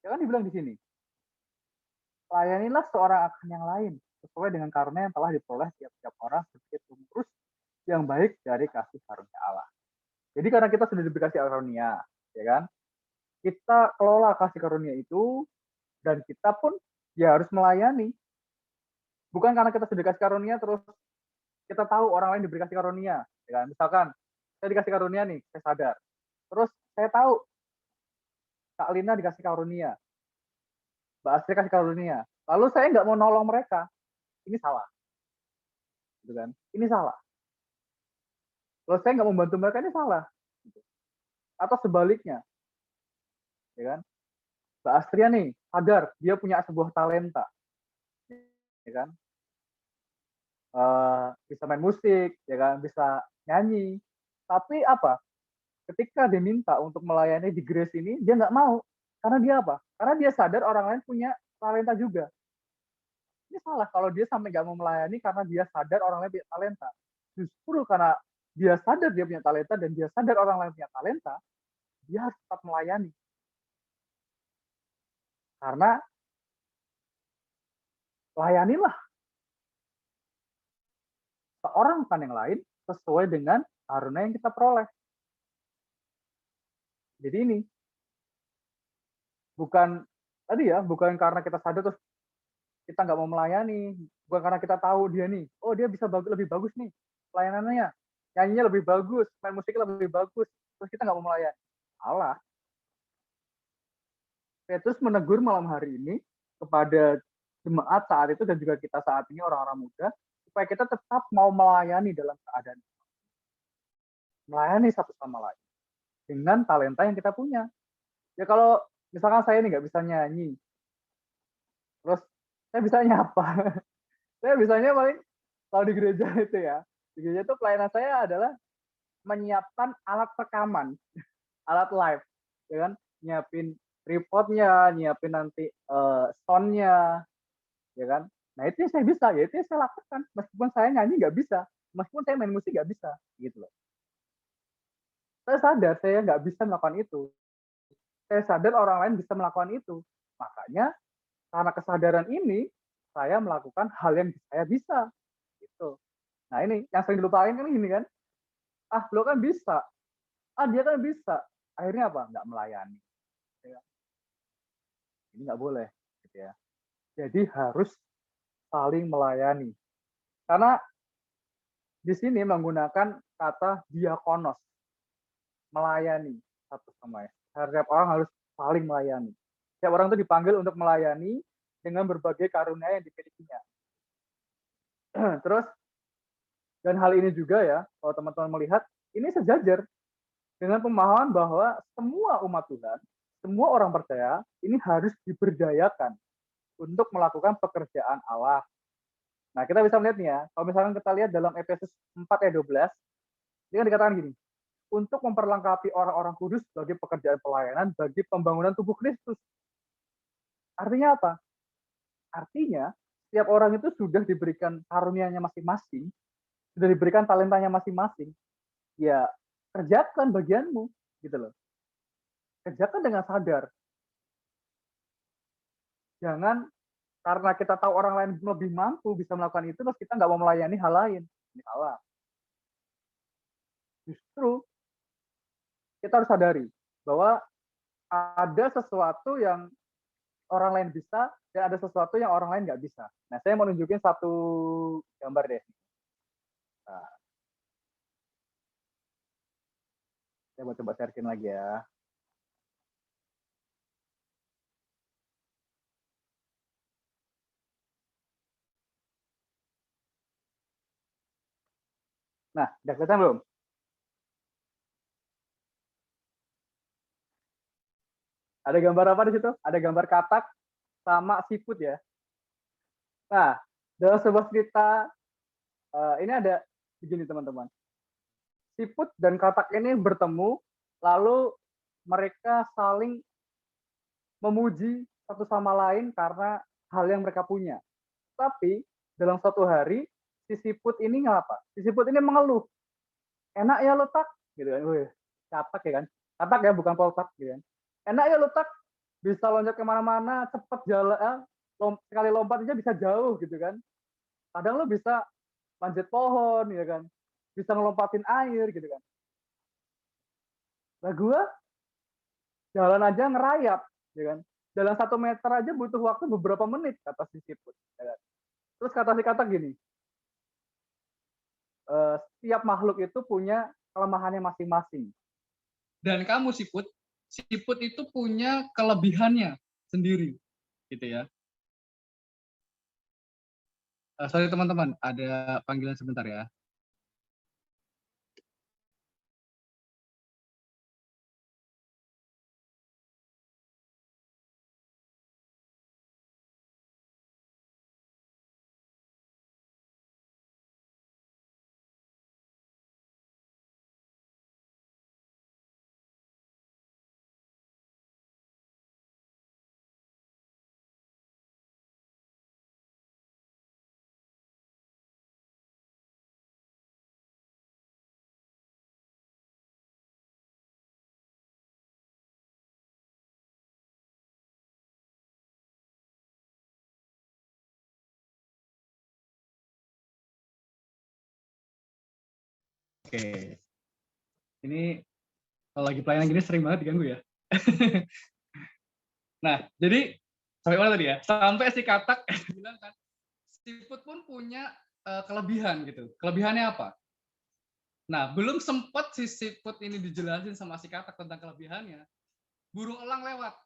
Ya kan dibilang di sini. Layanilah seorang akan yang lain sesuai dengan karunia yang telah diperoleh tiap-tiap orang sebagai pengurus yang baik dari kasih karunia Allah. Jadi karena kita sudah diberi kasih karunia, ya kan? Kita kelola kasih karunia itu dan kita pun ya harus melayani. Bukan karena kita sudah dikasih karunia terus kita tahu orang lain diberi kasih karunia, ya kan? Misalkan saya dikasih karunia nih, saya sadar. Terus saya tahu Kak Lina dikasih karunia, Mbak Astri kasih karunia. Lalu saya nggak mau nolong mereka, ini salah, gitu kan? Ini salah. Kalau saya nggak membantu mereka, ini salah. Atau sebaliknya, ya kan? Mbak Astria nih sadar dia punya sebuah talenta, ya kan? Bisa main musik, ya kan? Bisa nyanyi. Tapi apa? Ketika dia minta untuk melayani di Grace ini, dia nggak mau. Karena dia apa? Karena dia sadar orang lain punya talenta juga. Ini salah kalau dia sampai nggak mau melayani karena dia sadar orang lain punya talenta. Justru karena dia sadar dia punya talenta dan dia sadar orang lain punya talenta, dia harus tetap melayani. Karena layanilah seorang kan yang lain sesuai dengan karunia yang kita peroleh. Jadi ini bukan tadi ya, bukan karena kita sadar terus kita nggak mau melayani, bukan karena kita tahu dia nih, oh dia bisa lebih bagus nih pelayanannya, nyanyinya lebih bagus, main musiknya lebih bagus, terus kita nggak mau melayani. Salah. Petrus menegur malam hari ini kepada jemaat saat itu dan juga kita saat ini orang-orang muda, supaya kita tetap mau melayani dalam keadaan melayani satu sama lain dengan talenta yang kita punya. Ya kalau misalkan saya ini nggak bisa nyanyi, terus saya bisa nyapa. Saya bisanya paling kalau di gereja itu ya, di gereja itu pelayanan saya adalah menyiapkan alat rekaman, alat live, ya kan, nyiapin tripodnya, nyiapin nanti soundnya, ya kan. Nah itu yang saya bisa, ya itu yang saya lakukan. Meskipun saya nyanyi nggak bisa, meskipun saya main musik nggak bisa, gitu loh. Saya sadar saya nggak bisa melakukan itu. Saya sadar orang lain bisa melakukan itu. Makanya karena kesadaran ini, saya melakukan hal yang saya bisa. Gitu. Nah ini, yang sering dilupain kan ini kan. Ah, lo kan bisa. Ah, dia kan bisa. Akhirnya apa? Nggak melayani. Ya. Ini nggak boleh. Gitu ya. Jadi harus saling melayani. Karena di sini menggunakan kata diakonos. Melayani satu sama lain. Setiap orang harus saling melayani. Setiap orang itu dipanggil untuk melayani dengan berbagai karunia yang dimilikinya. Terus, dan hal ini juga ya, kalau teman-teman melihat, ini sejajar dengan pemahaman bahwa semua umat Tuhan, semua orang percaya, ini harus diberdayakan untuk melakukan pekerjaan Allah. Nah, kita bisa melihat nih ya, kalau misalkan kita lihat dalam Efesus 4 ayat 12, ini kan dikatakan gini, untuk memperlengkapi orang-orang kudus bagi pekerjaan pelayanan bagi pembangunan tubuh Kristus. Artinya apa? Artinya, setiap orang itu sudah diberikan karunia-nya masing-masing, sudah diberikan talentanya masing-masing, ya kerjakan bagianmu, gitu loh. Kerjakan dengan sadar. Jangan karena kita tahu orang lain lebih mampu bisa melakukan itu, terus kita nggak mau melayani hal lain. Ini salah. Justru kita harus sadari bahwa ada sesuatu yang orang lain bisa dan ada sesuatu yang orang lain nggak bisa. Nah, saya mau nunjukin satu gambar deh. Nah, saya mau coba sharein lagi ya. Nah, udah kelihatan belum? Ada gambar apa di situ? Ada gambar katak sama siput ya. Nah, dalam sebuah cerita ini ada begini teman-teman. Siput dan katak ini bertemu, lalu mereka saling memuji satu sama lain karena hal yang mereka punya. Tapi dalam suatu hari, si siput ini ngapa? Si siput ini mengeluh. Enak ya lo tak, gitu kan? Wih, katak ya kan? Katak ya, bukan poltak, gitu kan? Enak ya lo tak, bisa loncat kemana-mana, cepet jalan, sekali lompat aja bisa jauh gitu kan? Kadang lo bisa manjat pohon, ya kan? Bisa ngelompatin air gitu kan? Lah gue jalan aja ngerayap, ya kan? Jalan 1 meter aja butuh waktu beberapa menit, kata si siput. Ya kan? Terus kata si katak gini, setiap makhluk itu punya kelemahannya masing-masing. Dan kamu siput itu punya kelebihannya sendiri, gitu ya. Sorry teman-teman, ada panggilan sebentar ya. Oke, ini kalau lagi pelayanan gini sering banget diganggu ya. Nah, jadi sampai mana tadi ya? Sampai si katak bilang kan, siput pun punya kelebihan gitu. Kelebihannya apa? Nah, belum sempat si siput ini dijelasin sama si katak tentang kelebihannya, burung elang lewat.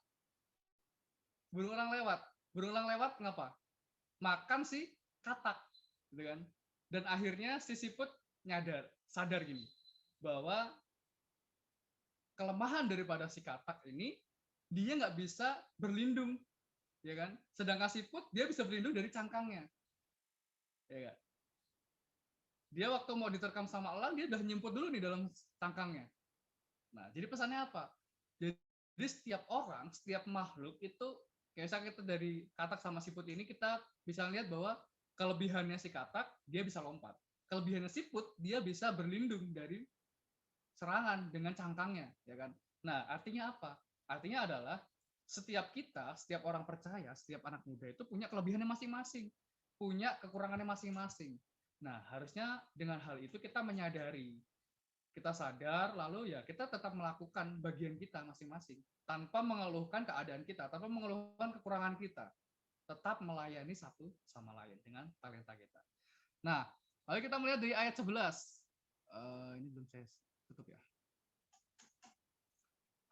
Burung elang lewat kenapa? Makan si katak, gitu kan? Dan akhirnya si siput sadar gini, bahwa kelemahan daripada si katak ini, dia nggak bisa berlindung, ya kan? Sedangkan siput dia bisa berlindung dari cangkangnya, ya kan? Dia waktu mau diterkam sama elang, dia udah nyemput dulu nih dalam cangkangnya. Nah, jadi pesannya apa? Jadi setiap orang, setiap makhluk itu, kayak misalnya kita dari katak sama siput ini, kita bisa lihat bahwa kelebihannya si katak, dia bisa lompat. Kelebihannya siput, dia bisa berlindung dari serangan dengan cangkangnya, ya kan? Nah, artinya apa? Artinya adalah setiap kita, setiap orang percaya, setiap anak muda itu punya kelebihannya masing-masing, punya kekurangannya masing-masing. Nah, harusnya dengan hal itu kita menyadari, kita sadar, lalu ya kita tetap melakukan bagian kita masing-masing, tanpa mengeluhkan keadaan kita, tanpa mengeluhkan kekurangan kita, tetap melayani satu sama lain dengan talenta kita. Nah, lalu kita melihat dari ayat 11. Ini belum saya tutup ya.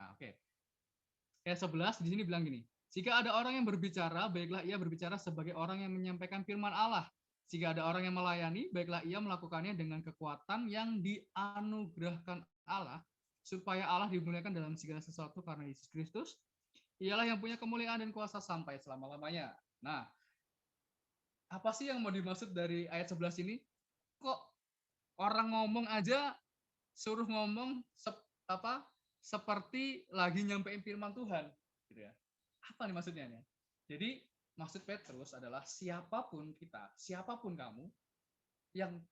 Nah, oke. Ayat 11 di sini bilang gini, jika ada orang yang berbicara, baiklah ia berbicara sebagai orang yang menyampaikan firman Allah. Jika ada orang yang melayani, baiklah ia melakukannya dengan kekuatan yang dianugerahkan Allah, supaya Allah dimuliakan dalam segala sesuatu karena Yesus Kristus. Ialah yang punya kemuliaan dan kuasa sampai selama-lamanya. Nah, apa sih yang mau dimaksud dari ayat 11 ini? Kok orang ngomong aja suruh ngomong seperti lagi nyampein firman Tuhan, gitu ya. Apa nih maksudnya nih? Jadi maksud Petrus adalah siapapun kita, siapapun kamu yang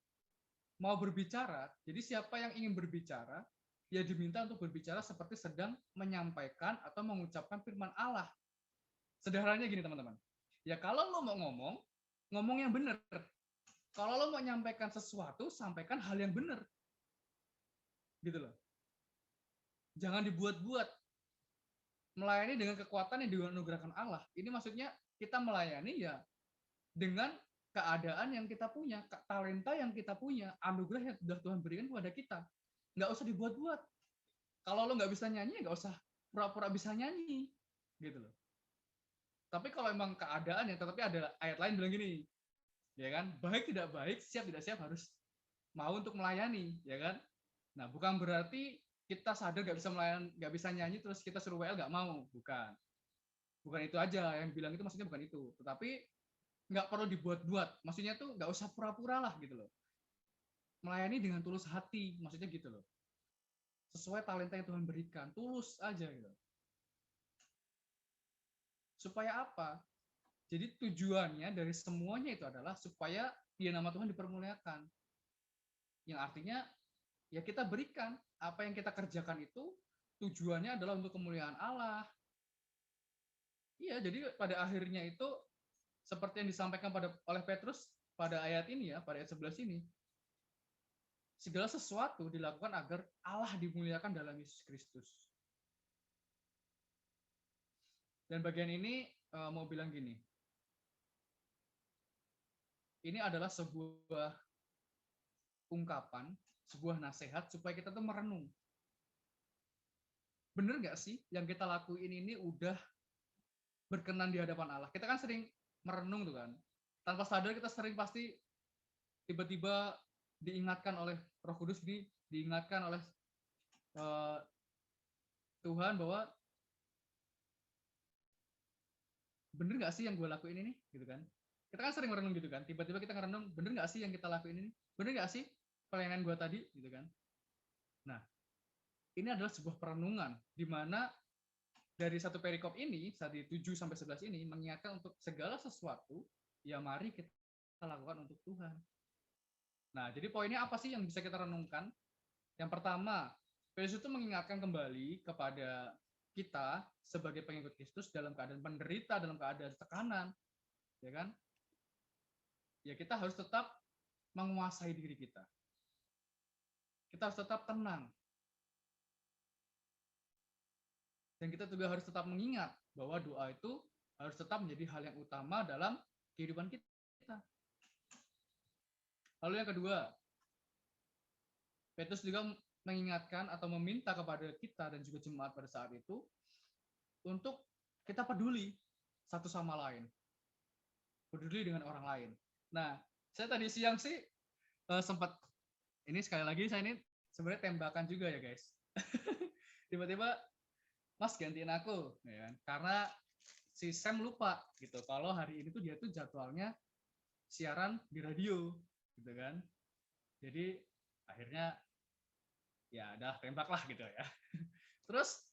mau berbicara, jadi siapa yang ingin berbicara, ya diminta untuk berbicara seperti sedang menyampaikan atau mengucapkan firman Allah. Sederhananya gini teman-teman, ya kalau lo mau ngomong yang benar. Kalau lo mau menyampaikan sesuatu, sampaikan hal yang benar. Gitu loh. Jangan dibuat-buat. melayani dengan kekuatan yang dianugerahkan Allah. Ini maksudnya kita melayani ya dengan keadaan yang kita punya, talenta yang kita punya, anugerah yang sudah Tuhan berikan kepada kita. Nggak usah dibuat-buat. Kalau lo nggak bisa nyanyi, nggak usah pura-pura bisa nyanyi, gitu loh. Tapi kalau emang keadaan yang tetapi ada ayat lain bilang gini, ya kan? Baik tidak baik, siap tidak siap harus mau untuk melayani, ya kan? Nah, bukan berarti kita sadar nggak bisa melayani, nggak bisa nyanyi, terus kita suruh WL nggak mau, bukan. Bukan itu aja yang bilang itu, maksudnya bukan itu. Tetapi nggak perlu dibuat-buat, maksudnya tuh nggak usah pura-pura lah gitu loh. Melayani dengan tulus hati, maksudnya gitu loh. Sesuai talenta yang Tuhan berikan, tulus aja gitu. Supaya apa? Jadi tujuannya dari semuanya itu adalah supaya dia nama Tuhan dipermuliakan. Yang artinya ya kita berikan apa yang kita kerjakan itu tujuannya adalah untuk kemuliaan Allah. Iya, jadi pada akhirnya itu seperti yang disampaikan oleh Petrus pada ayat ini ya, pada ayat 11 ini. Segala sesuatu dilakukan agar Allah dimuliakan dalam Yesus Kristus. Dan bagian ini mau bilang gini. Ini adalah sebuah ungkapan, sebuah nasihat supaya kita tuh merenung. Bener nggak sih yang kita lakuin ini udah berkenan di hadapan Allah? Kita kan sering merenung tuh kan. Tanpa sadar kita sering pasti tiba-tiba diingatkan oleh Roh Kudus, diingatkan oleh Tuhan bahwa bener nggak sih yang gue lakuin ini, gitu kan? Kita kan sering merenung gitu kan. Tiba-tiba kita ngerenung, bener nggak sih yang kita lakuin ini? Bener nggak sih pelayanan gue tadi, gitu kan? Nah, ini adalah sebuah perenungan di mana dari satu perikop ini, dari 7-11 ini mengingatkan untuk segala sesuatu, ya mari kita lakukan untuk Tuhan. Nah, jadi poinnya apa sih yang bisa kita renungkan? Yang pertama, Petrus itu mengingatkan kembali kepada kita sebagai pengikut Kristus dalam keadaan penderita, dalam keadaan tekanan, ya kan? Ya kita harus tetap menguasai diri kita. Kita harus tetap tenang. Dan kita juga harus tetap mengingat bahwa doa itu harus tetap menjadi hal yang utama dalam kehidupan kita. Lalu yang kedua, Petrus juga mengingatkan atau meminta kepada kita dan juga jemaat pada saat itu untuk kita peduli satu sama lain. Peduli dengan orang lain. Nah, saya tadi siang sih sempat, ini sekali lagi saya ini sebenarnya tembakan juga ya guys. Tiba-tiba, Mas gantiin aku, ya kan? Karena si Sam lupa gitu kalau hari ini tuh dia tuh jadwalnya siaran di radio, gitu kan? Jadi akhirnya ya udah tembak lah gitu ya. Terus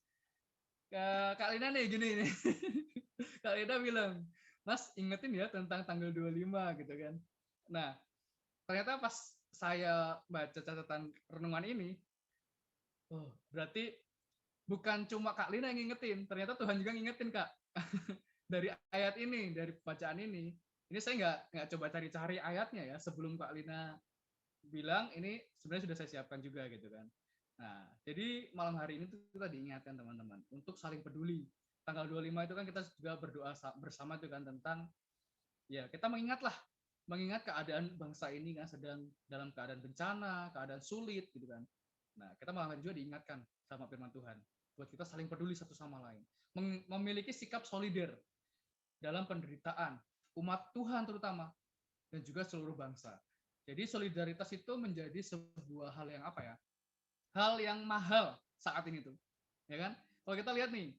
Kak Lina nih gini nih. Kak Lina bilang, Mas ingetin ya tentang tanggal 25 gitu kan. Nah, ternyata pas saya baca catatan renungan ini, oh berarti bukan cuma Kak Lina yang ngingetin, ternyata Tuhan juga ngingetin Kak. Dari ayat ini, dari bacaan ini. Ini saya nggak coba cari-cari ayatnya ya sebelum Kak Lina bilang ini sebenarnya sudah saya siapkan juga gitu kan. Nah, jadi malam hari ini tuh kita diingatkan teman-teman untuk saling peduli. Tanggal 25 itu kan kita juga berdoa bersama itu kan tentang ya kita mengingat keadaan bangsa ini kan sedang dalam keadaan bencana, keadaan sulit gitu kan. Nah, kita malam hari juga diingatkan sama firman Tuhan buat kita saling peduli satu sama lain. Memiliki sikap solider dalam penderitaan umat Tuhan terutama dan juga seluruh bangsa. Jadi solidaritas itu menjadi sebuah hal yang apa ya? Hal yang mahal saat ini tuh, ya kan? Kalau kita lihat nih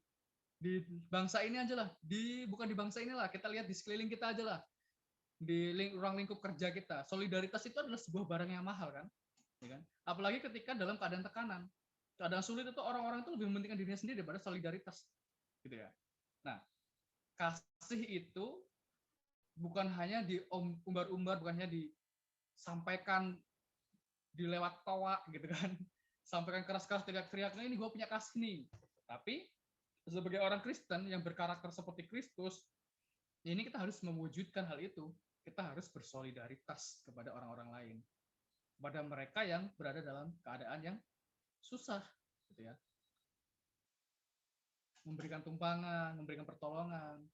di bangsa ini aja lah, bukan di bangsa inilah, kita lihat di sekeliling kita aja lah, di ruang lingkup kerja kita, solidaritas itu adalah sebuah barang yang mahal kan, ya kan? Apalagi ketika dalam keadaan tekanan, keadaan sulit itu orang-orang itu lebih mementingkan dirinya sendiri daripada solidaritas, gitu ya. Nah, kasih itu bukan hanya diumbar-umbar, bukan hanya disampaikan di lewat toa gitu kan. Sampaikan keras-keras teriak-teriaknya ini gue punya kasih nih. Tapi sebagai orang Kristen yang berkarakter seperti Kristus, ini kita harus mewujudkan hal itu. Kita harus bersolidaritas kepada orang-orang lain, kepada mereka yang berada dalam keadaan yang susah, gitu ya. memberikan tumpangan, memberikan pertolongan,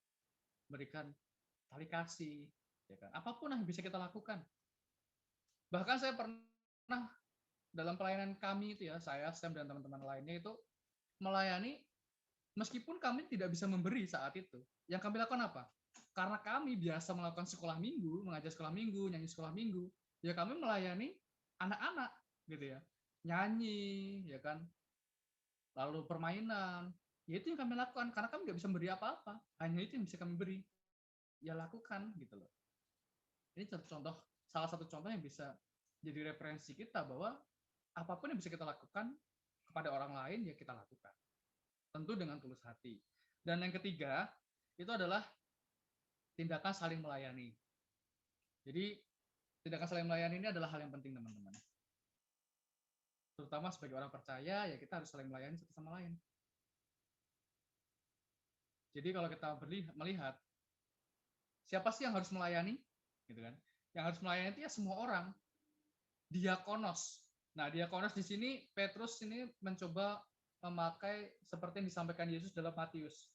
memberikan tali kasih, ya kan? Apapun yang bisa kita lakukan. Bahkan saya pernah dalam pelayanan kami itu ya, saya, Sam, dan teman-teman lainnya itu melayani meskipun kami tidak bisa memberi saat itu. Yang kami lakukan apa? Karena kami biasa melakukan sekolah minggu, mengajar sekolah minggu, nyanyi sekolah minggu, ya kami melayani anak-anak gitu ya. Nyanyi, ya kan? Lalu permainan. Ya itu yang kami lakukan karena kami nggak bisa memberi apa-apa. Hanya itu yang bisa kami beri. Ya lakukan gitu loh. Ini contoh, salah satu contoh yang bisa jadi referensi kita bahwa apapun yang bisa kita lakukan kepada orang lain ya kita lakukan. Tentu dengan tulus hati. Dan yang ketiga, itu adalah tindakan saling melayani. Jadi, tindakan saling melayani ini adalah hal yang penting, teman-teman. Terutama sebagai orang percaya, ya kita harus saling melayani satu sama lain. Jadi, kalau kita melihat, siapa sih yang harus melayani? Gitu kan? Yang harus melayani itu ya semua orang. Diakonos. Nah, diakonos di sini, Petrus ini mencoba memakai seperti yang disampaikan Yesus dalam Matius.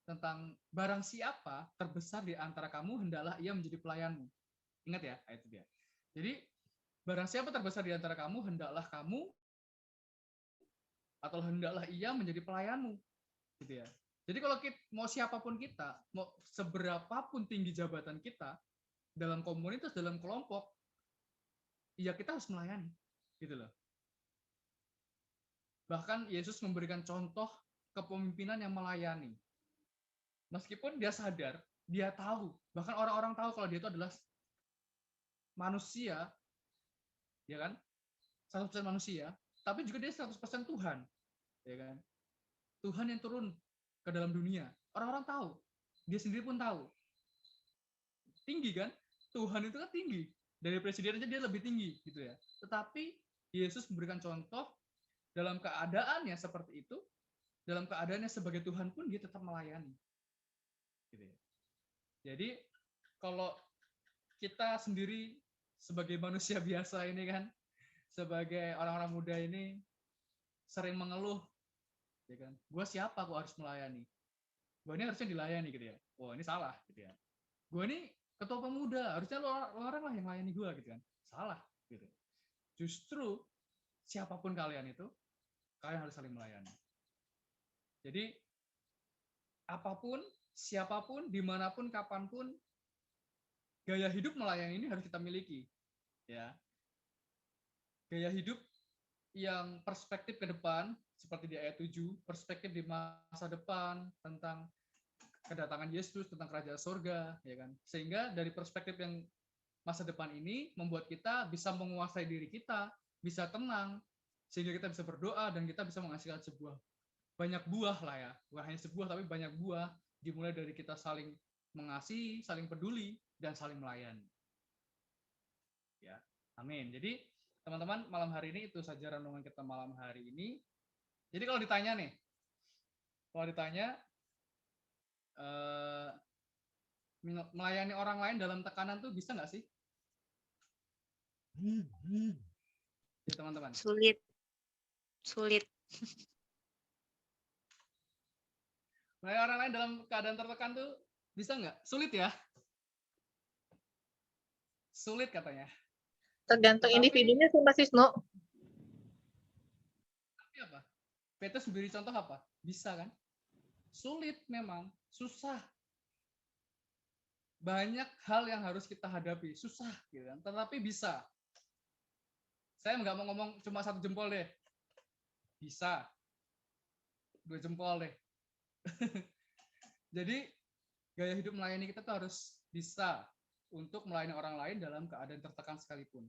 Tentang barang siapa terbesar di antara kamu, hendaklah ia menjadi pelayanmu. Ingat ya, itu dia. Jadi, barang siapa terbesar di antara kamu, hendaklah kamu atau hendaklah ia menjadi pelayanmu. Gitu ya. Jadi kalau kita, mau siapapun kita, mau seberapapun tinggi jabatan kita, dalam komunitas, dalam kelompok, ya kita harus melayani. Gitu loh. Bahkan Yesus memberikan contoh kepemimpinan yang melayani. Meskipun dia sadar, dia tahu, bahkan orang-orang tahu kalau dia itu adalah manusia, ya kan? 100% manusia, tapi juga dia 100% Tuhan, ya kan? Tuhan yang turun ke dalam dunia. Orang-orang tahu, dia sendiri pun tahu. Tinggi kan? Tuhan itu kan tinggi. Dari presiden aja dia lebih tinggi, gitu ya. Tetapi Yesus memberikan contoh dalam keadaannya seperti itu, dalam keadaannya sebagai Tuhan pun dia tetap melayani. Gitu ya. Jadi kalau kita sendiri sebagai manusia biasa ini kan, sebagai orang-orang muda ini sering mengeluh, ya kan? Gue siapa kok harus melayani? Gue ini harusnya dilayani gitu ya. Oh ini salah gitu ya. Gue ini ketua pemuda, harusnya lo orang lah yang melayani gue gitu kan. Salah gitu. Justru siapapun kalian itu, kalian harus saling melayani. Jadi apapun, siapapun, dimanapun, kapanpun, gaya hidup melayani ini harus kita miliki, ya. Gaya hidup yang perspektif ke depan, seperti di ayat 7, perspektif di masa depan tentang kedatangan Yesus, tentang kerajaan surga, ya kan. Sehingga dari perspektif yang masa depan ini membuat kita bisa menguasai diri kita, bisa tenang, sehingga kita bisa berdoa dan kita bisa menghasilkan sebuah banyak buah lah ya, bukan hanya sebuah tapi banyak buah, dimulai dari kita saling mengasihi, saling peduli, dan saling melayani. Ya, amin. Jadi teman-teman, malam hari ini itu saja renungan kita malam hari ini. Jadi kalau ditanya nih, melayani orang lain dalam tekanan tuh bisa nggak sih? Ya teman-teman. Sulit. Melayani orang lain dalam keadaan tertekan tuh bisa nggak? Sulit ya? Sulit katanya. Tergantung individunya sih Mas Wisnu. Tapi apa? Petrus beri contoh apa? Bisa kan? Sulit memang, susah. Banyak hal yang harus kita hadapi, susah gitu kan. Tetapi bisa. Saya nggak mau ngomong cuma 1 jempol deh. Bisa. 2 jempol deh. Jadi gaya hidup melayani kita tuh harus bisa untuk melayani orang lain dalam keadaan tertekan sekalipun.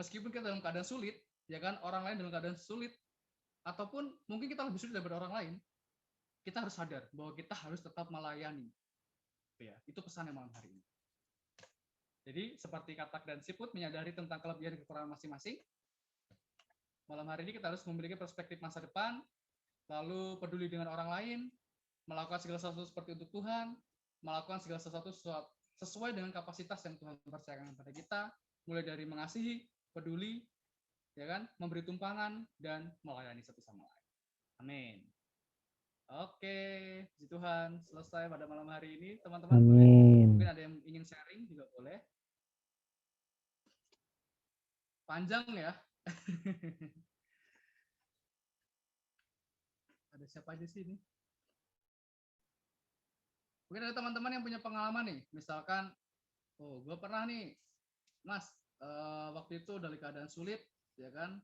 Meskipun kita dalam keadaan sulit, ya kan, orang lain dalam keadaan sulit, ataupun mungkin kita lebih sulit daripada orang lain, kita harus sadar bahwa kita harus tetap melayani. Ya, itu pesannya malam hari ini. Jadi seperti Katak dan Siput menyadari tentang kelebihan dan kekurangan masing-masing, malam hari ini kita harus memiliki perspektif masa depan, lalu peduli dengan orang lain, melakukan segala sesuatu seperti untuk Tuhan, melakukan segala sesuatu sesuai dengan kapasitas yang Tuhan percayakan kepada kita, mulai dari mengasihi, peduli, ya kan, memberi tumpangan, dan melayani satu sama lain. Amin. Oke, puji Tuhan, selesai pada malam hari ini. Teman-teman boleh, Amin. mungkin ada yang ingin sharing juga boleh. Panjang ya. Ada siapa aja sih ini? Mungkin ada teman-teman yang punya pengalaman nih. Misalkan, oh gue pernah nih, Mas, waktu itu dalam keadaan sulit, ya kan?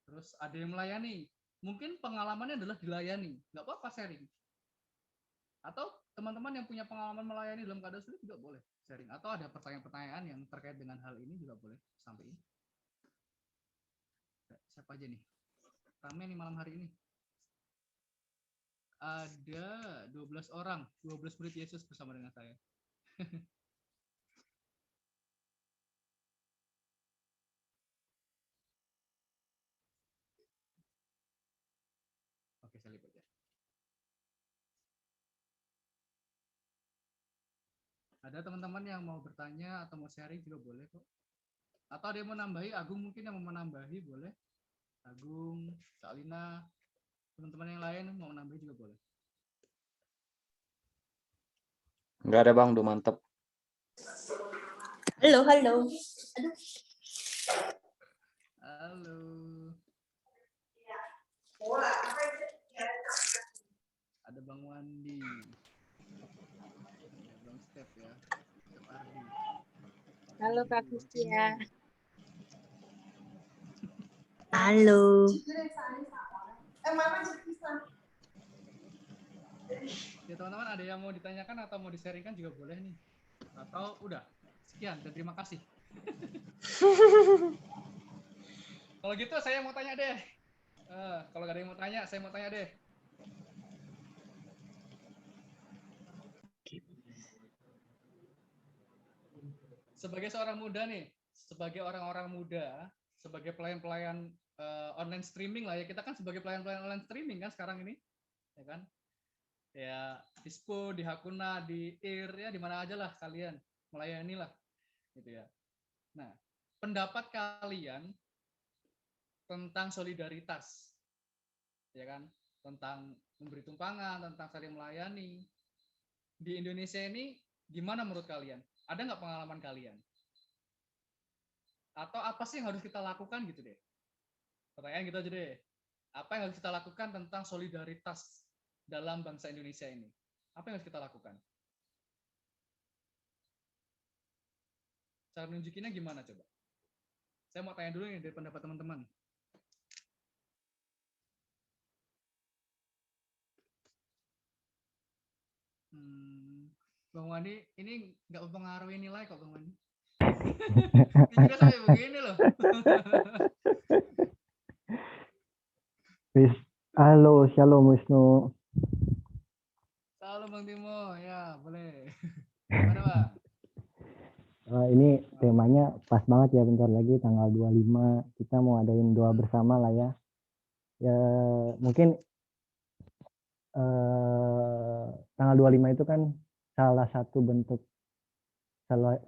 Terus ada yang melayani. Mungkin pengalamannya adalah dilayani. Nggak apa-apa sharing. Atau teman-teman yang punya pengalaman melayani dalam keadaan sulit juga boleh sharing. Atau ada pertanyaan-pertanyaan yang terkait dengan hal ini juga boleh sampaikan. Siapa aja nih? Rame nih malam hari ini. Ada 12 orang, 12 murid Yesus bersama dengan saya. Oke, saya lihat ya. Ada teman-teman yang mau bertanya atau mau sharing juga boleh kok. Atau ada yang mau nambahi, Agung mungkin yang mau menambahi boleh. Agung, Kak Lina, teman-teman yang lain mau menambahi juga boleh. Nggak ada Bang, udah mantep. Halo. Halo. Ada Bang Wandi. Ada Bang Step ya. Step Ardi. Halo Kak Kristia. Halo. Ya teman-teman, ada yang mau ditanyakan atau mau di-sharingkan juga boleh nih. Atau udah, sekian dan terima kasih. Kalau gitu saya mau tanya deh. Kalau gak ada yang mau tanya, saya mau tanya deh. Sebagai seorang muda nih, sebagai orang-orang muda, sebagai pelayan-pelayan online streaming lah ya, kita kan sebagai pelayan-pelayan online streaming kan sekarang ini, ya kan? Ya di Spo, di Hakuna, di IR, ya di mana aja lah kalian melayani lah, gitu ya. Nah, pendapat kalian tentang solidaritas, ya kan? Tentang memberi tumpangan, tentang saling melayani di Indonesia ini gimana menurut kalian? Ada nggak pengalaman kalian? Atau apa sih yang harus kita lakukan gitu deh? Pertanyaan gitu aja deh. Apa yang harus kita lakukan tentang solidaritas dalam bangsa Indonesia ini? Apa yang harus kita lakukan? Cara nunjukinnya gimana coba? Saya mau tanya dulu nih dari pendapat teman-teman. Bang Wandi, ini nggak mempengaruhi nilai kok Bang Wandi. Ini juga sampai begini loh. Halo, Shalom Wisnu. Halo Bang Timo, ya boleh. Gimana Bang? Ini temanya pas banget ya, bentar lagi tanggal 25 kita mau adain doa bersama lah ya. Ya mungkin tanggal 25 itu kan salah satu bentuk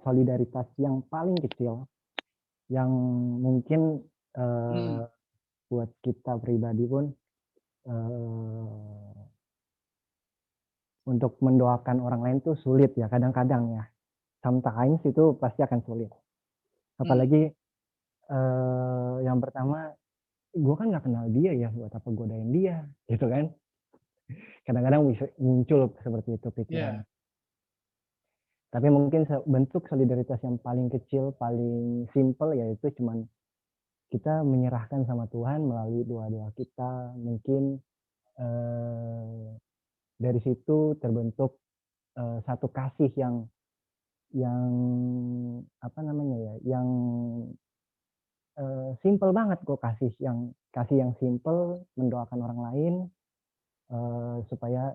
solidaritas yang paling kecil yang mungkin buat kita pribadi pun untuk mendoakan orang lain tuh sulit ya kadang-kadang ya. Sometimes itu pasti akan sulit. Apalagi yang pertama, gue kan nggak kenal dia ya, buat apa godain dia, gitu kan? Kadang-kadang bisa muncul seperti itu pikiran. Tapi mungkin bentuk solidaritas yang paling kecil, paling simple yaitu cuman kita menyerahkan sama Tuhan melalui doa-doa kita. Mungkin dari situ terbentuk satu kasih yang apa namanya ya, yang simple banget kok, kasih yang simple, mendoakan orang lain supaya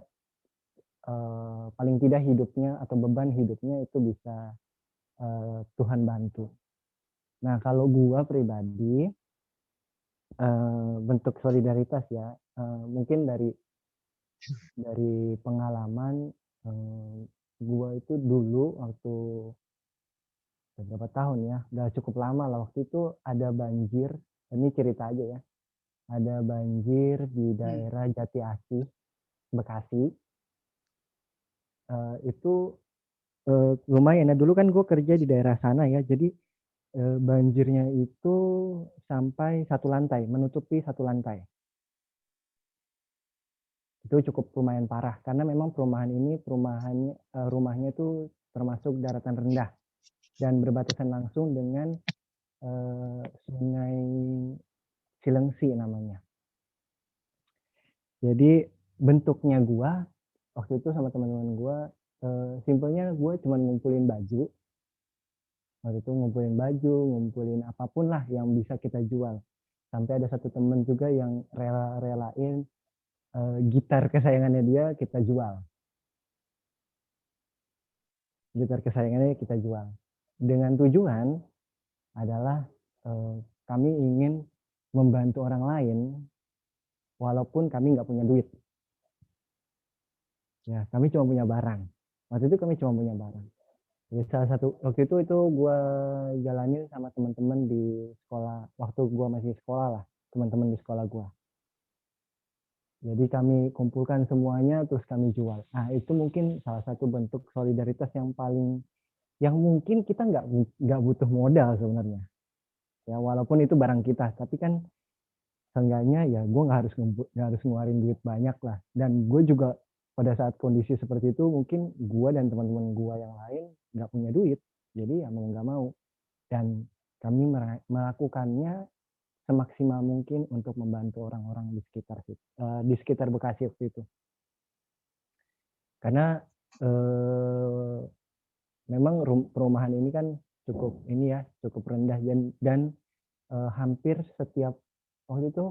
paling tidak hidupnya atau beban hidupnya itu bisa Tuhan bantu. Nah kalau gua pribadi bentuk solidaritas ya, mungkin dari pengalaman gua itu dulu waktu beberapa tahun ya, udah cukup lama lah, waktu itu ada banjir, ini cerita aja ya, ada banjir di daerah Jati Asih Bekasi, itu lumayan ya. Dulu kan gue kerja di daerah sana ya, jadi banjirnya itu sampai 1 lantai, menutupi 1 lantai. Itu cukup lumayan parah karena memang perumahan ini rumahnya itu termasuk daratan rendah dan berbatasan langsung dengan Sungai Cilengsi namanya. Jadi bentuknya gua waktu itu sama teman-teman gua, simpelnya gua cuma ngumpulin baju. Waktu itu ngumpulin apapun lah yang bisa kita jual. Sampai ada satu temen juga yang relain gitar kesayangannya dia kita jual. Gitar kesayangannya kita jual. Dengan tujuan adalah kami ingin membantu orang lain walaupun kami nggak punya duit. Ya, kami cuma punya barang. Waktu itu kami cuma punya barang. Jadi salah satu waktu itu gue jalanin sama teman-teman di sekolah, waktu gue masih sekolah lah, teman-teman di sekolah gue. Jadi kami kumpulkan semuanya terus kami jual. Nah itu mungkin salah satu bentuk solidaritas yang mungkin kita nggak butuh modal sebenarnya. Ya walaupun itu barang kita, tapi kan seenggaknya ya gue nggak harus ngeluarin duit banyak lah. Dan gue juga pada saat kondisi seperti itu mungkin gue dan teman-teman gue yang lain nggak punya duit, jadi ya mau nggak mau. Dan kami melakukannya semaksimal mungkin untuk membantu orang-orang di sekitar Bekasi waktu itu. Karena memang perumahan ini kan cukup rendah dan hampir setiap waktu itu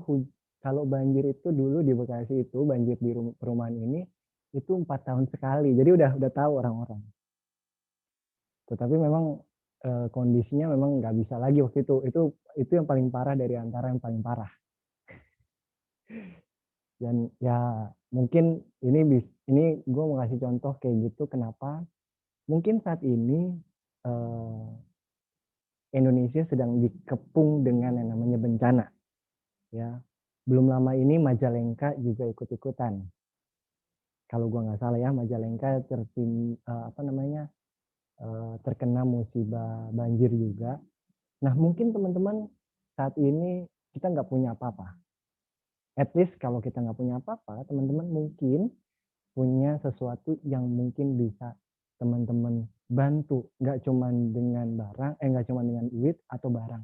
kalau banjir itu dulu di Bekasi itu banjir di perumahan ini itu 4 tahun sekali, jadi udah tahu orang-orang. Tetapi memang kondisinya memang nggak bisa lagi waktu itu yang paling parah dari antara yang paling parah. Dan ya mungkin ini gue mau kasih contoh kayak gitu kenapa mungkin saat ini Indonesia sedang dikepung dengan yang namanya bencana. Ya, belum lama ini Majalengka juga ikut-ikutan. Kalau gue nggak salah ya, Majalengka terkena musibah banjir juga. Nah mungkin teman-teman saat ini kita nggak punya apa-apa. At least kalau kita nggak punya apa-apa, teman-teman mungkin punya sesuatu yang mungkin bisa teman-teman bantu. Nggak cuma dengan nggak cuma dengan duit atau barang.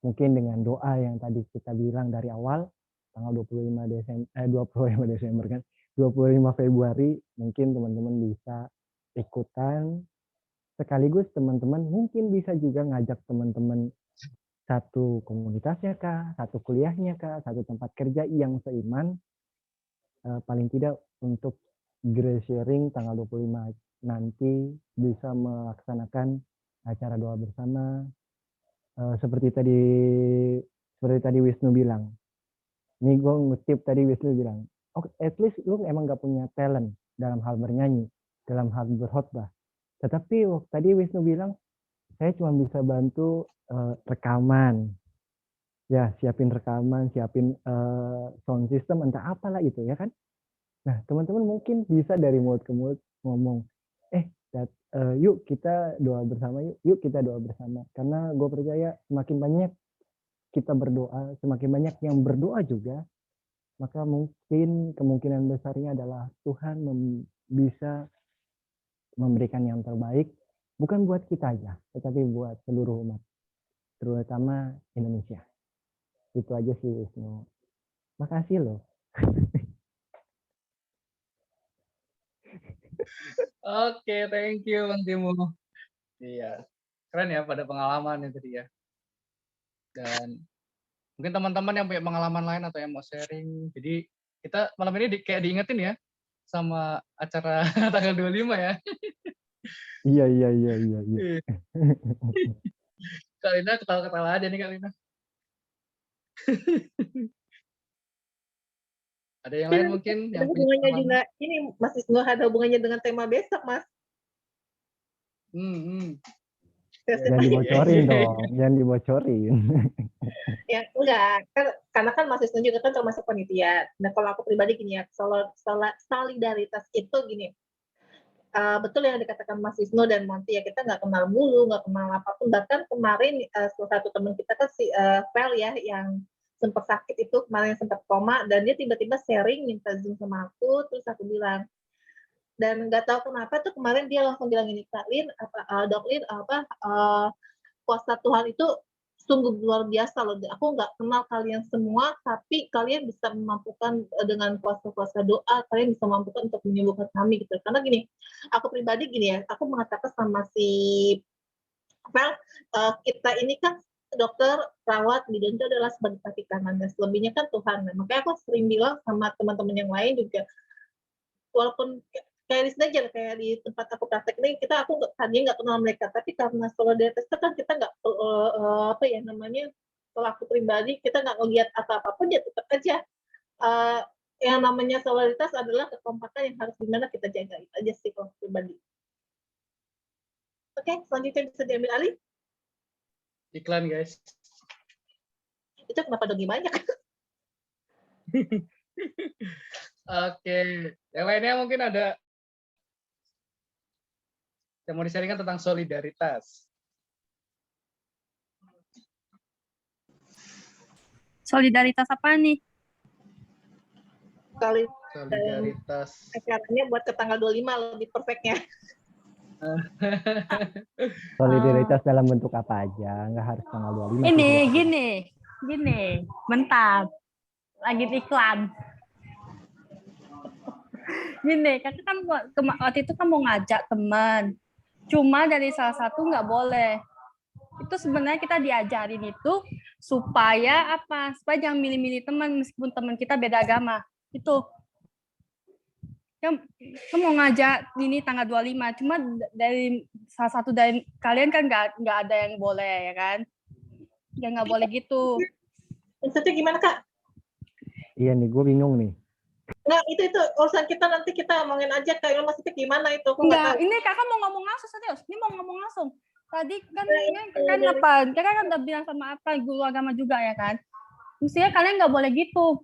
Mungkin dengan doa yang tadi kita bilang dari awal, tanggal 25 Desember kan, 25 Februari mungkin teman-teman bisa ikutan. Sekaligus teman-teman mungkin bisa juga ngajak teman-teman satu komunitasnya kah, satu kuliahnya kah, satu tempat kerja yang seiman, paling tidak untuk grace sharing tanggal 25 nanti bisa melaksanakan acara doa bersama. Seperti tadi Wisnu bilang. Ini gue ngutip tadi Wisnu bilang, at least lu emang gak punya talent dalam hal bernyanyi, dalam hal berkhotbah. Tetapi tadi Wisnu bilang, saya cuma bisa bantu rekaman. Ya, siapin rekaman, siapin sound system, entah apalah itu ya kan. Nah, teman-teman mungkin bisa dari mulut ke mulut ngomong, yuk kita doa bersama, yuk kita doa bersama. Karena gue percaya semakin banyak kita berdoa, semakin banyak yang berdoa juga, maka mungkin kemungkinan besarnya adalah Tuhan bisa memberikan yang terbaik, bukan buat kita aja, tetapi buat seluruh umat, terutama Indonesia. Itu aja sih Wisnu. Makasih loh. Oke, thank you Bang Timo. Iya, keren ya pada pengalaman itu dia. Dan mungkin teman-teman yang punya pengalaman lain atau yang mau sharing. Jadi kita malam ini kayak diingetin ya sama acara tanggal 25 ya. Iya. Kak Lina ketawa-ketawa aja nih Kak Lina. Ada yang lain mungkin yang punya hubungannya pengalaman? juga ini masih nggak ada hubungannya dengan tema besok Mas. Jangan dibocorin dong, jangan dibocorin. Ya enggak, kan karena kan Mas Wisnu juga kan termasuk panitia. Nah kalau aku pribadi gini ya, solidaritas itu gini, betul yang dikatakan Mas Wisnu dan Monty ya, kita nggak kenal mulu, nggak kenal apapun. Bahkan kemarin salah satu teman kita kan si Vel ya, yang sempat sakit itu kemarin sempat koma, dan dia tiba-tiba sharing minta Zoom sama aku, terus aku bilang, dan nggak tahu kenapa tuh kemarin dia langsung bilang ini, Kak Lin, Dok Lin, kuasa Tuhan itu sungguh luar biasa loh. Aku nggak kenal kalian semua, tapi kalian bisa memampukan dengan kuasa-kuasa doa, kalian bisa memampukan untuk menyembuhkan kami gitu. Karena gini, aku pribadi gini ya, aku mengatakan sama si Vel, kita ini kan dokter, perawat, bidan itu adalah sebagai kaki kanan, dan selebihnya kan Tuhan. Nah, makanya aku sering bilang sama teman-teman yang lain juga, walaupun kayak di sini aja, kayak di tempat aku praktek ini, aku tadinya nggak kenal mereka, tapi karena solidaritas itu kan kita nggak apa ya namanya, kalau aku pribadi kita nggak ngelihat apa-apapun, ya tetap aja yang namanya solidaritas adalah kekompakan yang harus dimana kita jaga. Itu aja sih kalau pribadi. Oke, selanjutnya bisa diambil alih. Iklan, guys. Itu kenapa dogi banyak? Oke, yang lainnya mungkin ada yang mau di-sharingkan tentang solidaritas. Solidaritas apa nih? Solidaritas. Acaranya buat ke tanggal 25 lebih perfectnya. Solidaritas dalam bentuk apa aja, nggak harus tanggal 25. Ini gini, bentar. Lagi iklan. Gini, kakak kan waktu itu kan mau ngajak teman. Cuma dari salah satu nggak boleh. Itu sebenarnya kita diajarin itu supaya apa? Supaya jangan milih-milih teman meskipun teman kita beda agama. Itu. Kan mau ngajak ini tanggal 25, cuma dari salah satu dari kalian kan nggak ada yang boleh ya kan? Ya nggak boleh gitu. Maksudnya gimana Kak? Iya nih, gue bingung nih. Nggak, itu urusan kita, nanti kita ngomongin aja kayak maksudnya gimana itu. Enggak, ini kakak mau ngomong langsung serius. Ini mau ngomong langsung. Tadi kan kakak kan udah bilang sama apa guru agama juga ya kan. Mestinya kalian nggak boleh gitu.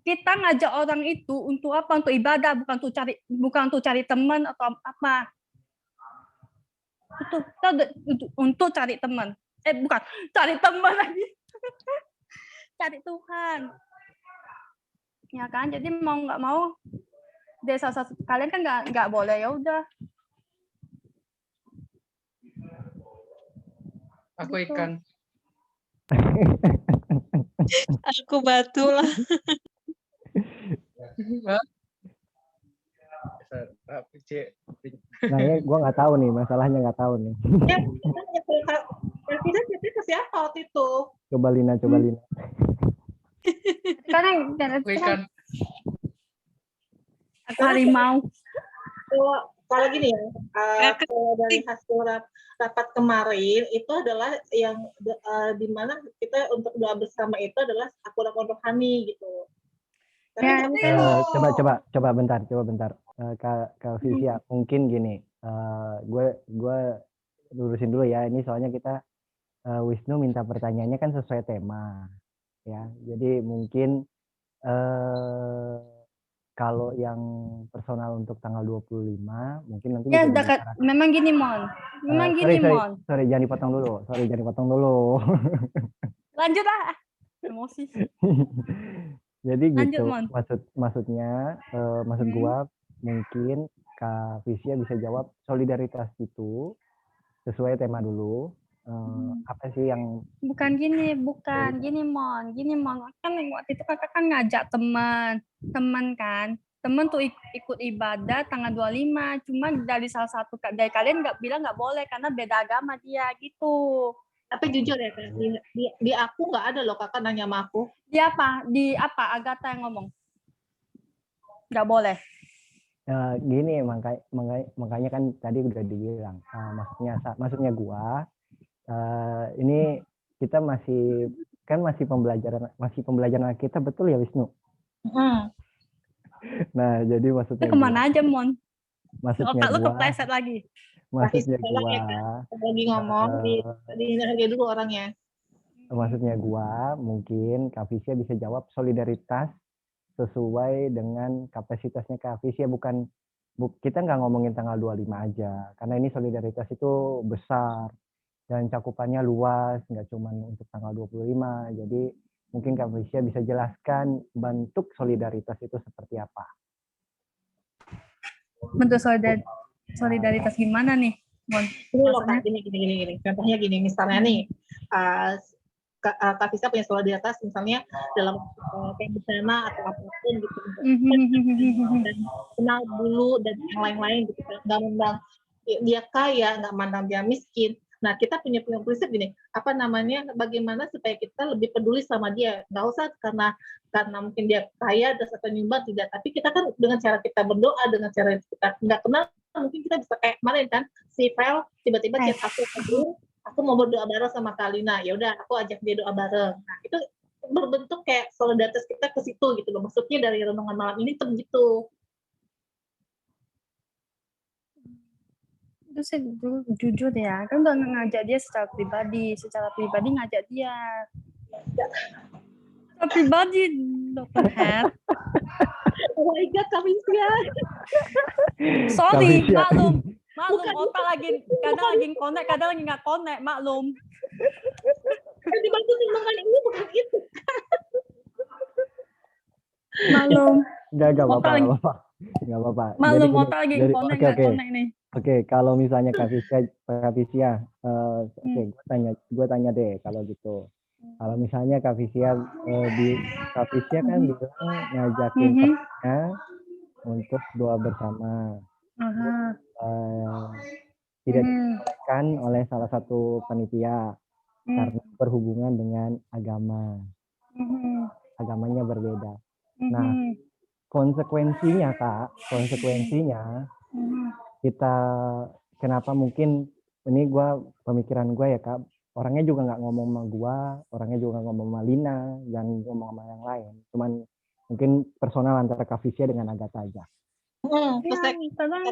Kita ngajak orang itu untuk apa? Untuk ibadah, bukan untuk cari teman atau apa. Itu untuk cari teman. Bukan cari teman lagi. Cari Tuhan. Ya kan? Jadi mau nggak mau desa kalian kan nggak boleh, ya udah. Aku ikan. Aku batu lah. Nah ya, gue nggak tahu nih, masalahnya nggak tahu nih. Kita ke siapa waktu itu? Coba Lina. Karena aku harimau. Kalau gini ya, kalau dari hasil rapat kemarin itu adalah yang di mana kita untuk doa bersama itu adalah akun-akun rohani gitu. Coba bentar. Kak Visia, mungkin gini, gue lurusin dulu ya. Ini soalnya kita Wisnu minta pertanyaannya kan sesuai tema, ya. Jadi mungkin kalau yang personal untuk tanggal 25, mungkin nanti ya dekat. Memang gini Mon. Mon. Sorry, jangan dipotong dulu. Lanjut ah. Emosi. Jadi gitu, lanjut, maksudnya gua mungkin Kak Visia bisa jawab solidaritas itu sesuai tema dulu. Apa sih yang bukan gini Mon kan waktu itu kakak kan ngajak teman kan, teman tuh ikut ibadah tanggal 25, cuma dari salah satu dari kalian nggak boleh karena beda agama dia gitu. Tapi jujur ya Kak, di aku nggak ada loh kakak nanya sama aku. Di apa Agatha yang ngomong nggak boleh. Gini, makanya kan tadi udah dibilang, maksudnya gua ini kita masih pembelajaran kita, betul ya Wisnu? Nah jadi maksudnya kemana aja Mon? Maksudnya lu kepleset lagi. Maksudnya gua lagi ngomong di harga dulu orangnya. maksudnya gua mungkin Kak Fisya bisa jawab solidaritas sesuai dengan kapasitasnya Kak Fisya, kita nggak ngomongin tanggal 25 aja, karena ini solidaritas itu besar dan cakupannya luas, nggak cuma untuk tanggal 25. Jadi mungkin Kak Fisya bisa jelaskan bentuk solidaritas itu seperti apa. Bentuk solidaritas gimana nih, Mon? Ini loh Kak, gini. Contohnya gini, misalnya nih, Kak Fisya punya solidaritas misalnya dalam kayak bencana atau apapun gitu. Dan kenal dulu dan yang lain-lain gitu. Nggak memandang dia kaya, nggak memandang dia miskin. Nah, kita punya prinsip gini, bagaimana supaya kita lebih peduli sama dia. Nggak usah karena mungkin dia kaya, terus atau nyumbang, tidak. Tapi kita kan dengan cara kita berdoa, dengan cara kita nggak kenal, mungkin kita bisa kayak kemarin kan, si Vel tiba-tiba chat aku mau berdoa bareng sama Kalina. Ya udah, aku ajak dia doa bareng. Nah, itu berbentuk kayak solidaritas kita ke situ gitu loh. Maksudnya dari renungan malam ini tuh begitu. Itu sih jujur ya, kan udah ngajak dia secara pribadi ngajak dia. Secara pribadi, Dr. Head. Oh my God, Kak Fisya. Sorry, maklum, otak kadang lagi connect, kadang lagi nggak connect, maklum. Yang dibantu timbangan ini bukan itu. Maklum. Gak apa-apa. Maklum, otak lagi connect, nggak connect nih. Oke, kalau misalnya Kak Fisya, gue tanya deh kalau gitu. Kalau misalnya Kak Fisya kan bilang ngajakin temannya untuk doa bersama. Tidak disampaikan oleh salah satu panitia karena berhubungan dengan agama. Agamanya berbeda. Nah, konsekuensinya kita kenapa mungkin ini pemikiran gue ya Kak, orangnya juga nggak ngomong sama gue, orangnya juga nggak ngomong sama Lina, dan ngomong sama yang lain, cuman mungkin personal antara Kak Fisya dengan Agatha aja.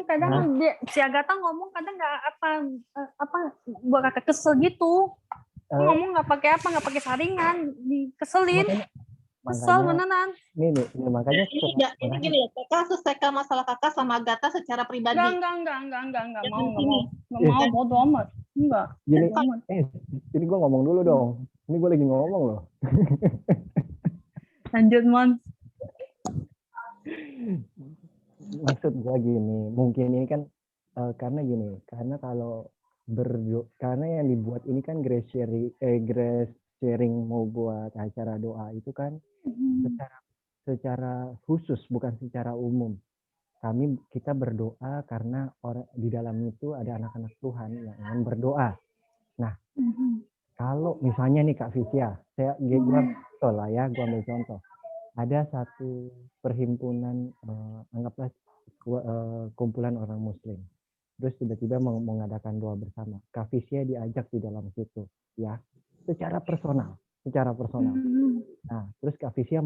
Kadang si Agatha ngomong kadang nggak apa buat kakak kesel gitu, ngomong nggak pakai saringan, dikeselin. Kesel beneran. Ini makanya. Ini gini ya, kakak selesaikan masalah kakak sama Agatha secara pribadi. Enggak mau bodo amat. Enggak. Ini gue ngomong dulu dong. Ini gue lagi ngomong loh. Lanjut, Mon. Maksud gue gini, mungkin ini kan karena kalau karena yang dibuat ini kan grace sharing mau buat acara doa itu kan secara khusus, bukan secara umum. Kita berdoa karena di dalam itu ada anak-anak Tuhan yang ingin berdoa. Nah, kalau misalnya nih Kak Fisya, gue ambil contoh. Ada satu perhimpunan, anggaplah kumpulan orang Muslim. Terus tiba-tiba mengadakan doa bersama. Kak Fisya diajak di dalam situ, ya, secara personal. Nah, terus Kak Fisya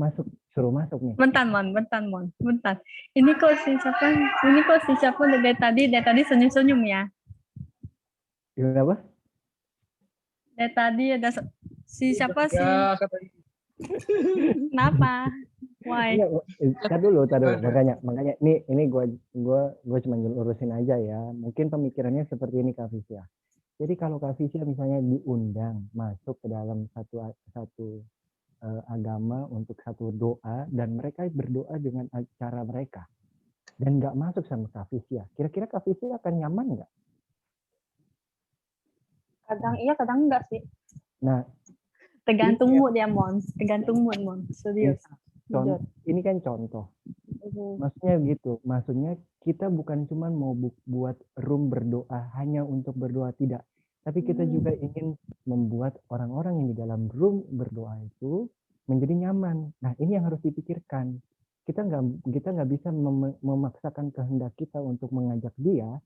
suruh masuk nih. Bentar. Ini kok si siapa dari tadi senyum-senyum ya? Kenapa? Dari tadi ada si siapa sih? Kenapa? Why? Tar dulu. Makanya ini gue cuma lurusin aja ya. Mungkin pemikirannya seperti ini Kak Fisya. Jadi kalau Kak Fisya misalnya diundang masuk ke dalam satu agama untuk satu doa dan mereka berdoa dengan cara mereka dan nggak masuk sama Kak Fisya, kira-kira Kak Fisya akan nyaman nggak? Kadang iya, kadang enggak sih. Nah, tergantung mood ya, Mon. Serius. Ini kan contoh. Maksudnya gitu. Maksudnya kita bukan cuma mau buat room berdoa hanya untuk berdoa, tidak. Tapi kita juga ingin membuat orang-orang yang di dalam room berdoa itu menjadi nyaman. Nah, ini yang harus dipikirkan. Kita nggak bisa memaksakan kehendak kita untuk mengajak dia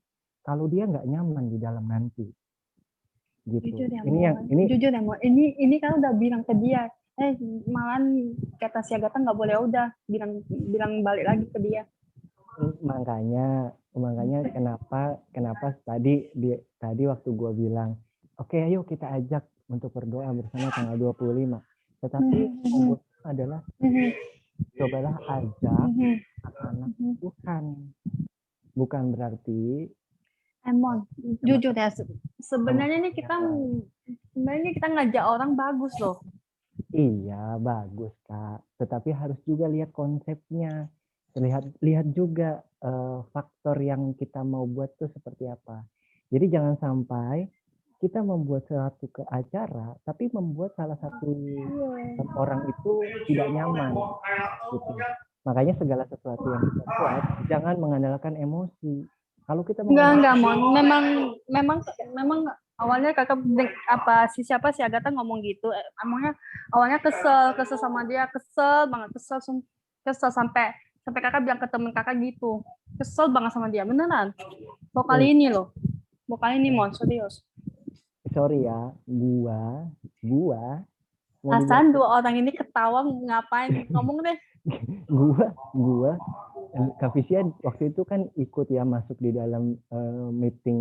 kalau dia nggak nyaman di dalam nanti. Gitu. Jujur ya, Mo. Ini kan udah bilang ke dia. Malahan kata si Agatha nggak boleh, udah bilang balik lagi ke dia. Makanya kenapa tadi waktu gue bilang, oke, ayo kita ajak untuk berdoa bersama tanggal 25. Tetapi fokus adalah cobalah ajak anak-anak Tuhan. Bukan berarti Emon, jujur ya, sebenarnya nih kita ngajak orang bagus loh. iya bagus Kak, tetapi harus juga lihat konsepnya, lihat juga faktor yang kita mau buat tuh seperti apa. Jadi jangan sampai kita membuat suatu acara, tapi membuat salah satu orang itu tidak nyaman. Gitu. Makanya segala sesuatu yang kita buat jangan mengandalkan emosi. Kalau kita enggak Mon, memang awalnya kakak siapa si Agatha ngomong gitu, emangnya awalnya kesel sama dia, kesel banget, kesel sampai kakak bilang ke temen kakak gitu, kesel banget sama dia, beneran. Baru kali ini Mon, serius. Sorry ya, gua Hasan, dua orang ini ketawa ngapain, ngomong deh. gua Kak Visia waktu itu kan ikut ya masuk di dalam meeting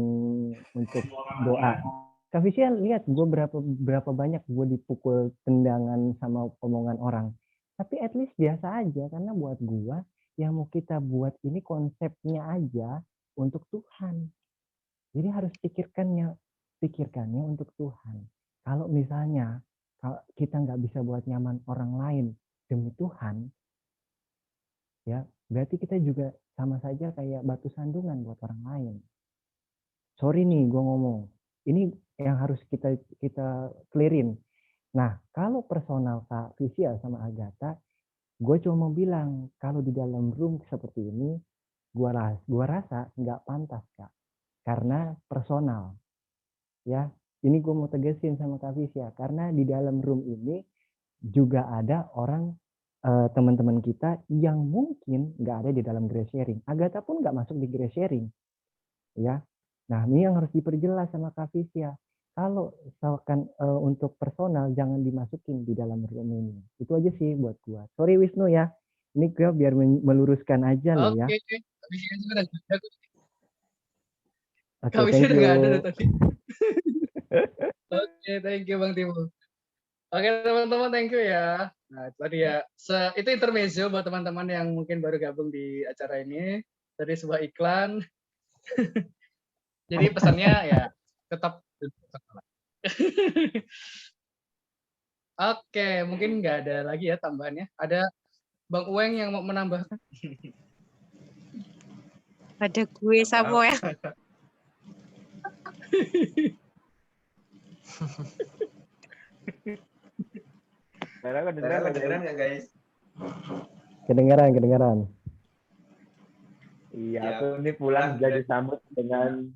untuk doa. Kak Visia lihat gue berapa banyak gue dipukul tendangan sama omongan orang. Tapi at least biasa aja karena buat gue yang mau kita buat ini konsepnya aja untuk Tuhan. Jadi harus pikirkannya untuk Tuhan. Kalau misalnya kalau kita nggak bisa buat nyaman orang lain demi Tuhan, ya berarti kita juga sama saja kayak batu sandungan buat orang lain. Sorry nih gue ngomong, ini yang harus kita clearin. Nah kalau personal Kak Visia sama Agatha, gue cuma mau bilang kalau di dalam room seperti ini, gue rasa nggak pantas Kak, karena personal. Ya, ini gue mau tegasin sama Kak Visia, karena di dalam room ini juga ada orang teman-teman kita yang mungkin nggak ada di dalam grace sharing. Agatha pun nggak masuk di grace sharing. Ya. Nah, ini yang harus diperjelas sama Kak Visia. Kalau misalkan untuk personal jangan dimasukin di dalam room ini. Itu aja sih buat gua. Sorry Wisnu ya. Ini gua biar meluruskan aja loh ya. Oke. Oke, Kak thank Visia you. nggak ada dari tadi. Oke, thank you Bang Timo. Oke teman-teman, thank you ya. Nah tadi ya, itu intermezzo buat teman-teman yang mungkin baru gabung di acara ini. Tadi sebuah iklan. Jadi pesannya ya tetap. Oke, mungkin nggak ada lagi ya tambahannya. Ada Bang Ueng yang mau menambahkan? Ada gue Samuel. Kedengeran nggak guys? Kedengeran. Iya, aku ini pulang jadi disambut dengan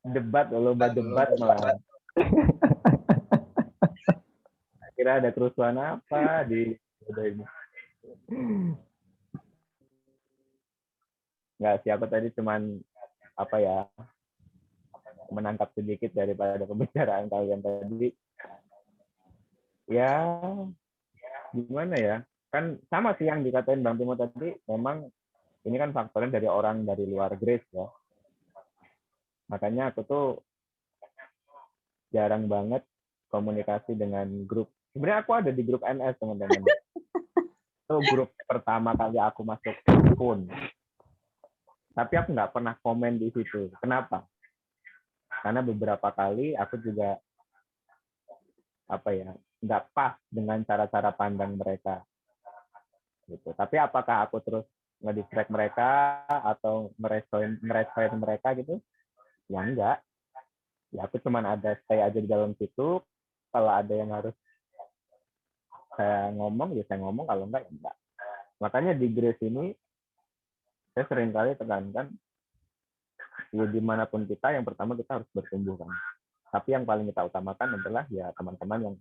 debat, lomba debat malah. Kira ada kerusuhan apa di ini? Nggak, siapa tadi cuman apa ya, menangkap sedikit daripada pembicaraan kalian tadi. Ya, gimana ya? Kan sama sih yang dikatain Bang Timo tadi, memang ini kan faktornya dari orang dari luar Grace ya. Makanya aku tuh jarang banget komunikasi dengan grup. Sebenarnya aku ada di grup NS, teman-teman. Itu grup pertama kali aku masuk pun. Tapi aku nggak pernah komen di situ. Kenapa? Karena beberapa kali aku juga nggak pas dengan cara-cara pandang mereka. Gitu. Tapi apakah aku terus nge-distract mereka atau merestrain mereka gitu? Ya enggak. Ya aku cuman ada stay aja di dalam situ. Kalau ada yang harus saya ngomong, ya saya ngomong. Kalau enggak, ya enggak. Makanya di Grace ini, saya sering kali tekankan, ya dimanapun kita, yang pertama kita harus bertumbuh kan. Tapi yang paling kita utamakan adalah ya teman-teman yang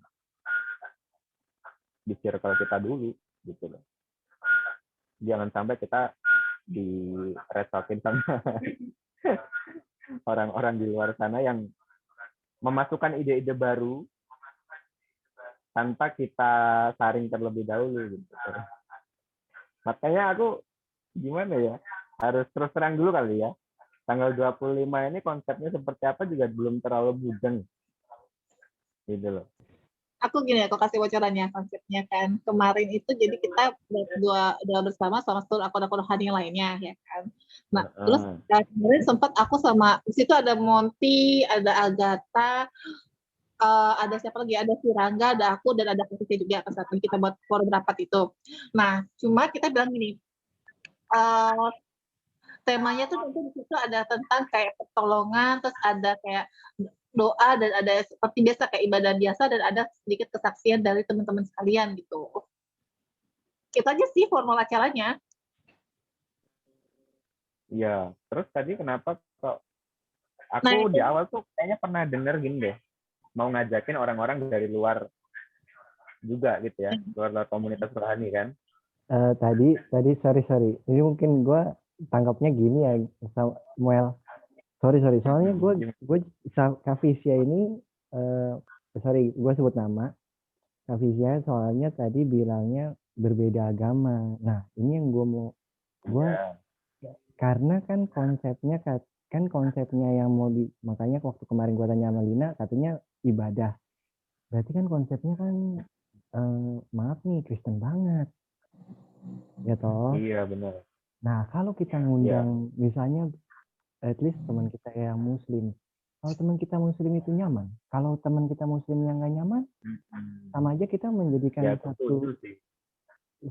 di circle kita dulu, gitu loh. Jangan sampai kita diresokin sama orang-orang di luar sana yang memasukkan ide-ide baru tanpa kita saring terlebih dahulu gitu. Makanya aku gimana ya, harus terus terang dulu kali ya. Tanggal 25 ini konsepnya seperti apa juga belum terlalu budeng. gitu loh. Aku gini, aku kasih bocorannya konsepnya kan. Kemarin itu jadi kita dua bersama sama seluruh akun-akun rohani lainnya ya kan. Nah, terus kemarin sempat aku sama di situ ada Monty, ada Agatha, ada siapa lagi? Ada Sirangga, ada aku dan ada Kasih juga pas saat kita buat forum rapat itu. Nah, cuma kita bilang gini, temanya tuh nanti di situ ada tentang kayak pertolongan, terus ada kayak doa dan ada seperti biasa kayak ibadah biasa dan ada sedikit kesaksian dari teman-teman sekalian gitu. Itu aja sih formal acaranya. Iya, terus tadi kenapa kok aku di awal tuh kayaknya pernah denger gini deh, mau ngajakin orang-orang dari luar juga gitu ya, luar komunitas rohani kan. Tadi sorry. Ini mungkin gue tangkapnya gini ya, Samuel. Sorry. Soalnya gue Kavisia ini, sorry, gue sebut nama. Kavisia soalnya tadi bilangnya berbeda agama. Nah, ini yang karena kan konsepnya yang mau makanya waktu kemarin gue tanya sama Lina, katanya ibadah. Berarti kan konsepnya kan, maaf nih, Kristen banget. Ya toh? Iya, benar. Nah, kalau kita ngundang misalnya at least teman kita yang muslim, kalau teman kita muslim itu nyaman, kalau teman kita muslim yang nggak nyaman, sama aja kita menjadikan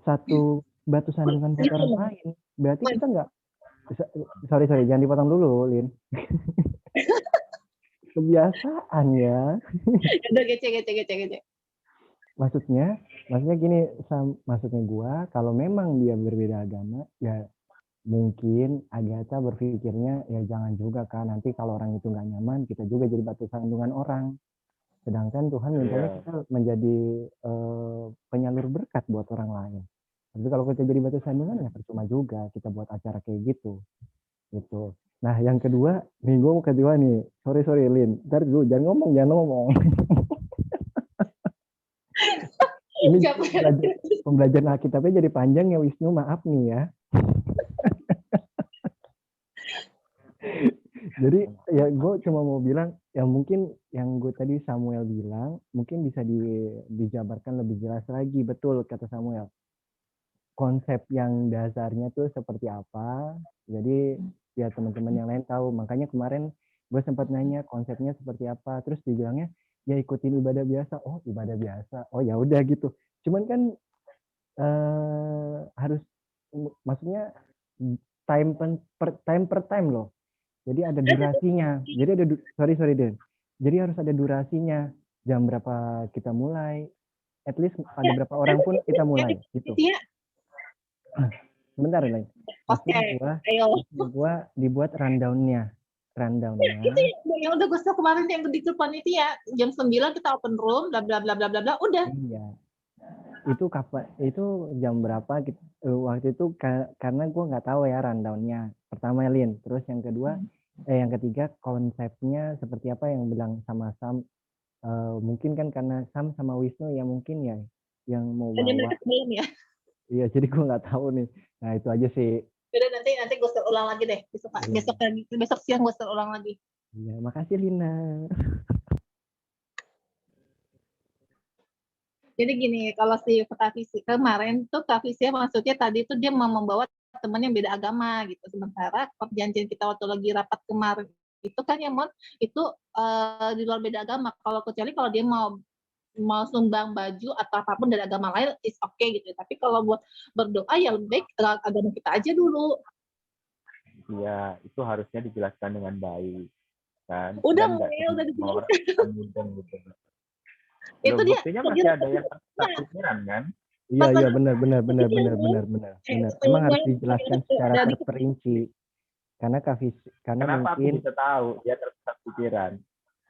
satu batu sandungan buat orang lain. Berarti kita nggak, sorry jangan dipotong dulu, Lin. Kebiasaan ya. Udah gece. Maksudnya gini, maksudnya gua kalau memang dia berbeda agama, ya mungkin Agatha berpikirnya ya jangan juga kan, nanti kalau orang itu nggak nyaman kita juga jadi batu sandungan orang. Sedangkan Tuhan mintanya kita menjadi penyalur berkat buat orang lain. Tapi kalau kita jadi batu sandungan ya percuma juga kita buat acara kayak gitu. Nah yang kedua nih, gue mau kedua nih, sorry Lin, ntar dulu jangan ngomong. Ini pembelajaran Alkitabnya jadi panjang ya Wisnu, maaf nih ya. Jadi ya gue cuma mau bilang ya mungkin yang gue tadi Samuel bilang mungkin bisa dijabarkan lebih jelas lagi. Betul kata Samuel, konsep yang dasarnya tuh seperti apa, jadi ya teman-teman yang lain tahu. Makanya kemarin gue sempat nanya konsepnya seperti apa, terus dibilangnya ya ikutin ibadah biasa. Oh ibadah biasa, oh ya udah gitu. Cuman kan harus, maksudnya time per time loh. Jadi ada durasinya. Jadi ada sorry Den. Jadi harus ada durasinya. Jam berapa kita mulai? At least ada berapa orang pun kita mulai gitu. Sebentar Lin. Gua dibuat rundown-nya. Itu yang udah gue kemarin yang di grup panitia jam 9 kita open room bla bla bla bla bla udah. Iya. Itu jam berapa gitu, waktu itu karena gue nggak tahu ya rundown-nya. Pertama Lin, terus yang kedua yang ketiga konsepnya seperti apa yang bilang sama Sam, mungkin kan karena Sam sama Wisnu ya mungkin ya yang mau bawa. Ya. Iya, jadi gue nggak tahu nih. Nah itu aja sih. Udah nanti gue ulang lagi deh besok siang gue ulang lagi. Iya, makasih Lina. Jadi gini, kalau si Kavisia kemarin tuh Kavisia maksudnya tadi tuh dia mau membawa teman yang beda agama gitu. Sementara perjanjian kita waktu lagi rapat kemarin itu kan ya Mon, itu di luar beda agama. Kecuali kalau dia mau sumbang baju atau apapun dari agama lain is okay gitu. Tapi kalau buat berdoa ya lebih baik agama kita aja dulu. Iya, itu harusnya dijelaskan dengan baik kan. Udah dijelaskan. Gitu. Itu dia masih ada yang pikiran kan? Iya benar. Emang harus dijelaskan secara terperinci. Kenapa mungkin aku bisa tahu dia tersesat pikiran?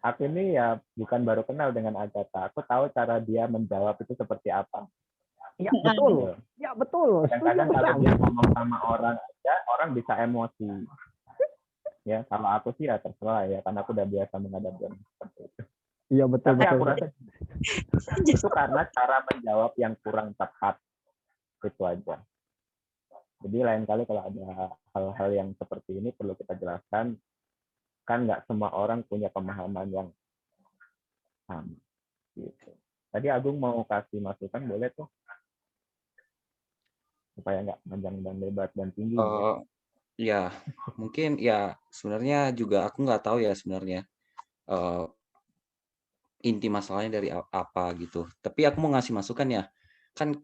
Aku ini ya bukan baru kenal dengan Agatha. Aku tahu cara dia menjawab itu seperti apa. Iya betul. Ya betul. Kadang-kadang kalau dia ngomong sama orang aja, orang bisa emosi. Ya kalau aku sih ya terserah ya, karena aku udah biasa menghadapi orang seperti itu. Iya betul. Aku rasa itu karena cara menjawab yang kurang tepat, itu aja. Jadi lain kali kalau ada hal-hal yang seperti ini perlu kita jelaskan, kan nggak semua orang punya pemahaman yang sama. Gitu. Tadi Agung mau kasih masukan, boleh tuh, supaya nggak panjang dan lebar dan tinggi. Ya, mungkin ya sebenarnya juga aku nggak tahu ya sebenarnya inti masalahnya dari apa gitu. Tapi aku mau ngasih masukan ya. Kan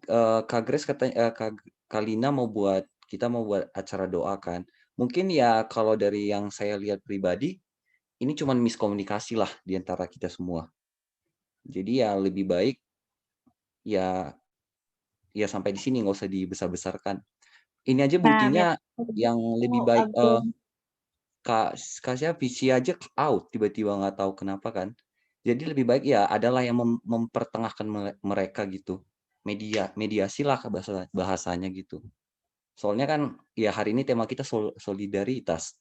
Kak Grace katanya Kak Lina kita mau buat acara doa kan. Mungkin ya kalau dari yang saya lihat pribadi, ini cuma miskomunikasi lah di antara kita semua. Jadi ya lebih baik ya sampai di sini, nggak usah dibesar-besarkan. Ini aja buktinya yang lebih baik Kak siapa Visi aja out tiba-tiba nggak tahu kenapa kan. Jadi lebih baik ya adalah yang mempertengahkan mereka gitu. Mediasi lah bahasanya gitu. Soalnya kan ya hari ini tema kita solidaritas.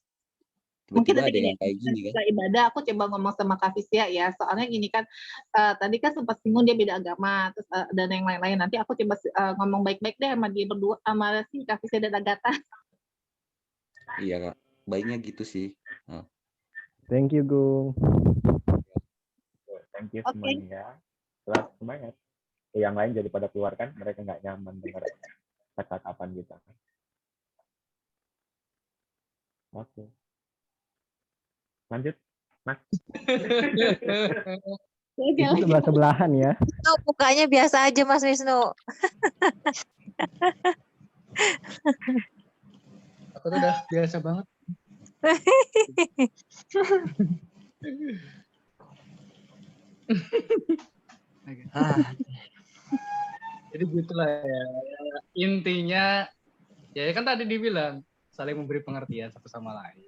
Mungkin Tiba-tiba nanti ada gini, yang kayak gini kan. setelah ibadah aku coba ngomong sama Kak Fisya ya, soalnya gini kan, tadi kan sempat singgung dia beda agama, terus dan yang lain-lain. Nanti aku coba ngomong baik-baik deh sama dia berdua, sama si Kak Fisya dan Agatha. Iya Kak, baiknya gitu sih. Thank you, Gung. Thank you semuanya. Setelah semangat. Yang lain jadi pada keluar kan, mereka nggak nyaman dengar kata-kataan kita. Oke. Lanjut, Mas. Itu sebelah-sebelahan ya. Tuh, mukanya biasa aja Mas Wisnu. Aku tuh udah biasa banget. Jadi gitulah ya. Intinya ya kan tadi dibilang saling memberi pengertian satu sama lain.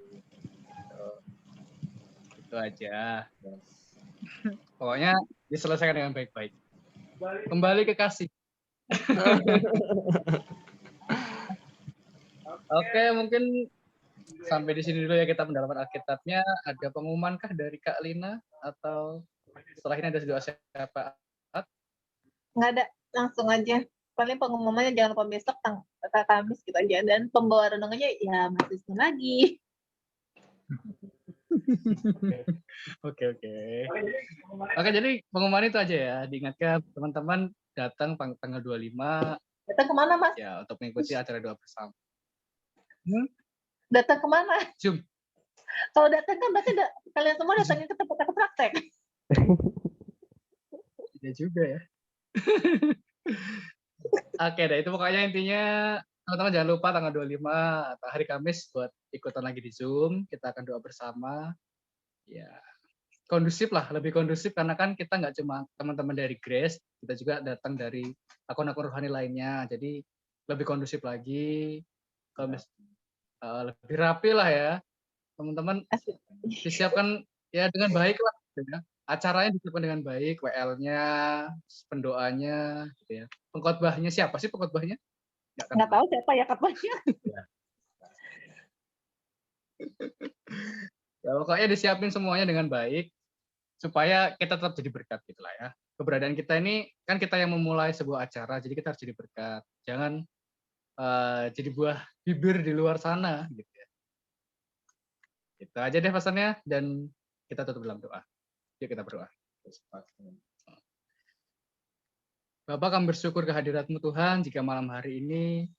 Itu aja. Pokoknya diselesaikan dengan baik-baik. Kembali ke kasih. Oke, mungkin sampai di sini dulu ya kita pendalaman Alkitabnya. Ada pengumuman kah dari Kak Lina atau setelah ini ada doa syafaat? Nggak ada, langsung aja. Paling pengumumannya jangan lupa besok Kamis gitu aja. Dan pembawa renungannya ya Mas Wisnu lagi. Oke. Oke, jadi pengumuman itu aja ya. Diingatkan teman-teman datang tanggal 25. Datang kemana, Mas? Ya, untuk mengikuti acara doa bersama. Datang kemana? Zoom. Kalau datang kan berarti kalian semua datangin ke tempat aku praktek. Iya juga ya. Oke deh, itu pokoknya intinya teman-teman jangan lupa tanggal 25 atau hari Kamis buat ikutan lagi di Zoom. Kita akan doa bersama. Ya, kondusif lah, lebih kondusif karena kan kita nggak cuma teman-teman dari Grace, kita juga datang dari akun-akun rohani lainnya. Jadi lebih kondusif lagi, lebih rapi lah ya. Teman-teman disiapkan ya dengan baik lah. Ya. Acaranya disiapkan dengan baik, WL-nya, pendoanya, gitu ya. Pengkhotbahnya siapa sih pengkhotbahnya? Nggak tahu siapa ya khotbahnya. Ya, pokoknya disiapin semuanya dengan baik supaya kita tetap jadi berkat gitulah ya. Keberadaan kita ini kan kita yang memulai sebuah acara, jadi kita harus jadi berkat. Jangan jadi buah bibir di luar sana gitu ya. Itu aja deh pesannya dan kita tutup dalam doa. Yuk kita berdoa. Bapak, kami bersyukur kehadirat-Mu Tuhan, jika malam hari ini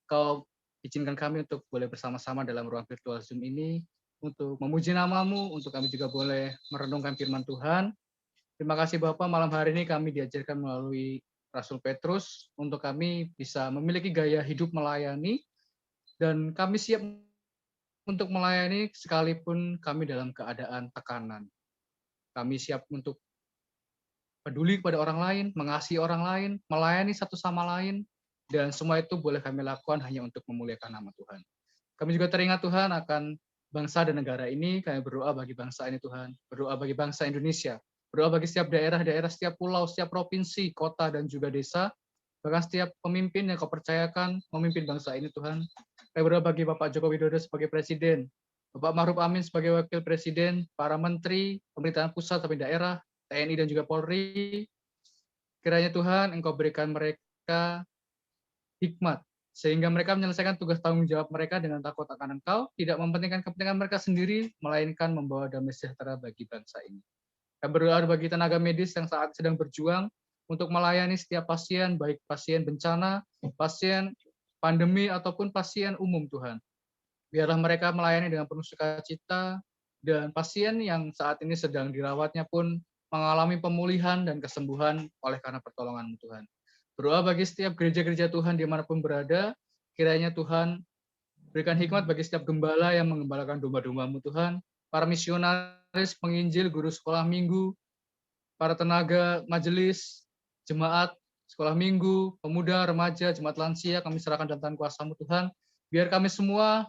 Kau izinkan kami untuk boleh bersama-sama dalam ruang virtual Zoom ini, untuk memuji nama-Mu, untuk kami juga boleh merenungkan firman Tuhan. Terima kasih Bapak, malam hari ini kami diajarkan melalui Rasul Petrus, untuk kami bisa memiliki gaya hidup melayani, dan kami siap untuk melayani sekalipun kami dalam keadaan tekanan. Kami siap untuk peduli kepada orang lain, mengasihi orang lain, melayani satu sama lain, dan semua itu boleh kami lakukan hanya untuk memuliakan nama Tuhan. Kami juga teringat Tuhan akan bangsa dan negara ini, kami berdoa bagi bangsa ini Tuhan, berdoa bagi bangsa Indonesia, berdoa bagi setiap daerah-daerah, setiap pulau, setiap provinsi, kota, dan juga desa, bahkan setiap pemimpin yang Kau percayakan memimpin bangsa ini Tuhan. Kami berdoa bagi Bapak Joko Widodo sebagai Presiden, Bapak Ma'ruf Amin sebagai Wakil Presiden, para Menteri, pemerintahan pusat sampai daerah, TNI dan juga Polri. Kiranya Tuhan Engkau berikan mereka hikmat, sehingga mereka menyelesaikan tugas tanggung jawab mereka dengan takut akan Engkau, tidak mementingkan kepentingan mereka sendiri, melainkan membawa damai sejahtera bagi bangsa ini. Kami berdoa bagi tenaga medis yang saat sedang berjuang untuk melayani setiap pasien, baik pasien bencana, pasien pandemi, ataupun pasien umum Tuhan. Biarlah mereka melayani dengan penuh sukacita, dan pasien yang saat ini sedang dirawatnya pun mengalami pemulihan dan kesembuhan oleh karena pertolongan Tuhan. Berdoa bagi setiap gereja-gereja Tuhan dimanapun berada, kiranya Tuhan berikan hikmat bagi setiap gembala yang menggembalakan domba-domba-Mu Tuhan, para misionaris, penginjil, guru sekolah minggu, para tenaga majelis, jemaat, sekolah minggu, pemuda, remaja, jemaat lansia, kami serahkan dalam tangan kuasa-Mu Tuhan. Biar kami semua,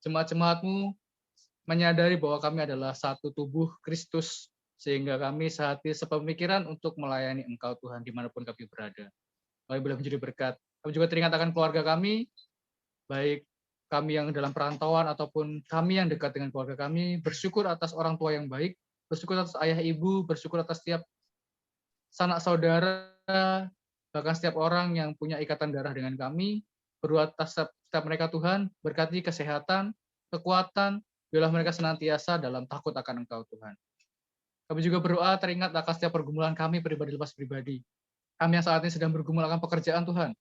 jemaat-jemaat-Mu, menyadari bahwa kami adalah satu tubuh Kristus, sehingga kami sehati sepemikiran untuk melayani Engkau Tuhan, dimanapun kami berada. Kami boleh menjadi berkat. Kami juga teringat akan keluarga kami, baik kami yang dalam perantauan ataupun kami yang dekat dengan keluarga kami, bersyukur atas orang tua yang baik, bersyukur atas ayah ibu, bersyukur atas setiap sanak saudara, bahkan setiap orang yang punya ikatan darah dengan kami, berdoa atas setiap mereka Tuhan, berkati kesehatan, kekuatan, biarlah mereka senantiasa dalam takut akan Engkau Tuhan. Kami juga berdoa teringat akan setiap pergumulan kami pribadi lepas pribadi. Kami yang saat ini sedang bergumul akan pekerjaan Tuhan.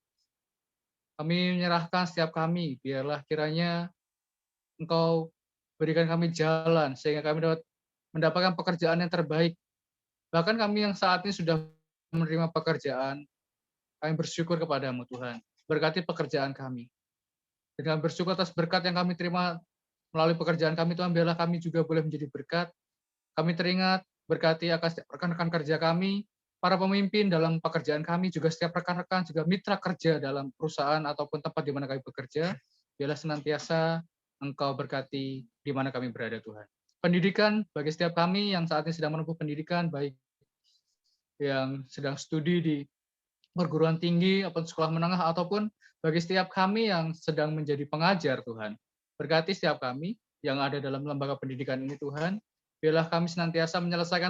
Kami menyerahkan setiap kami, biarlah kiranya Engkau berikan kami jalan, sehingga kami dapat mendapatkan pekerjaan yang terbaik. Bahkan kami yang saat ini sudah menerima pekerjaan, kami bersyukur kepadamu Tuhan. Berkati pekerjaan kami. Dengan bersyukur atas berkat yang kami terima melalui pekerjaan kami Tuhan, biarlah kami juga boleh menjadi berkat. Kami teringat, berkati akan rekan-rekan kerja kami, para pemimpin dalam pekerjaan kami, juga setiap rekan-rekan, juga mitra kerja dalam perusahaan ataupun tempat di mana kami bekerja, biarlah senantiasa Engkau berkati di mana kami berada Tuhan. Pendidikan bagi setiap kami yang saat ini sedang menempuh pendidikan, baik yang sedang studi di perguruan tinggi ataupun sekolah menengah, ataupun bagi setiap kami yang sedang menjadi pengajar Tuhan. Berkati setiap kami yang ada dalam lembaga pendidikan ini Tuhan, biarlah kami senantiasa menyelesaikan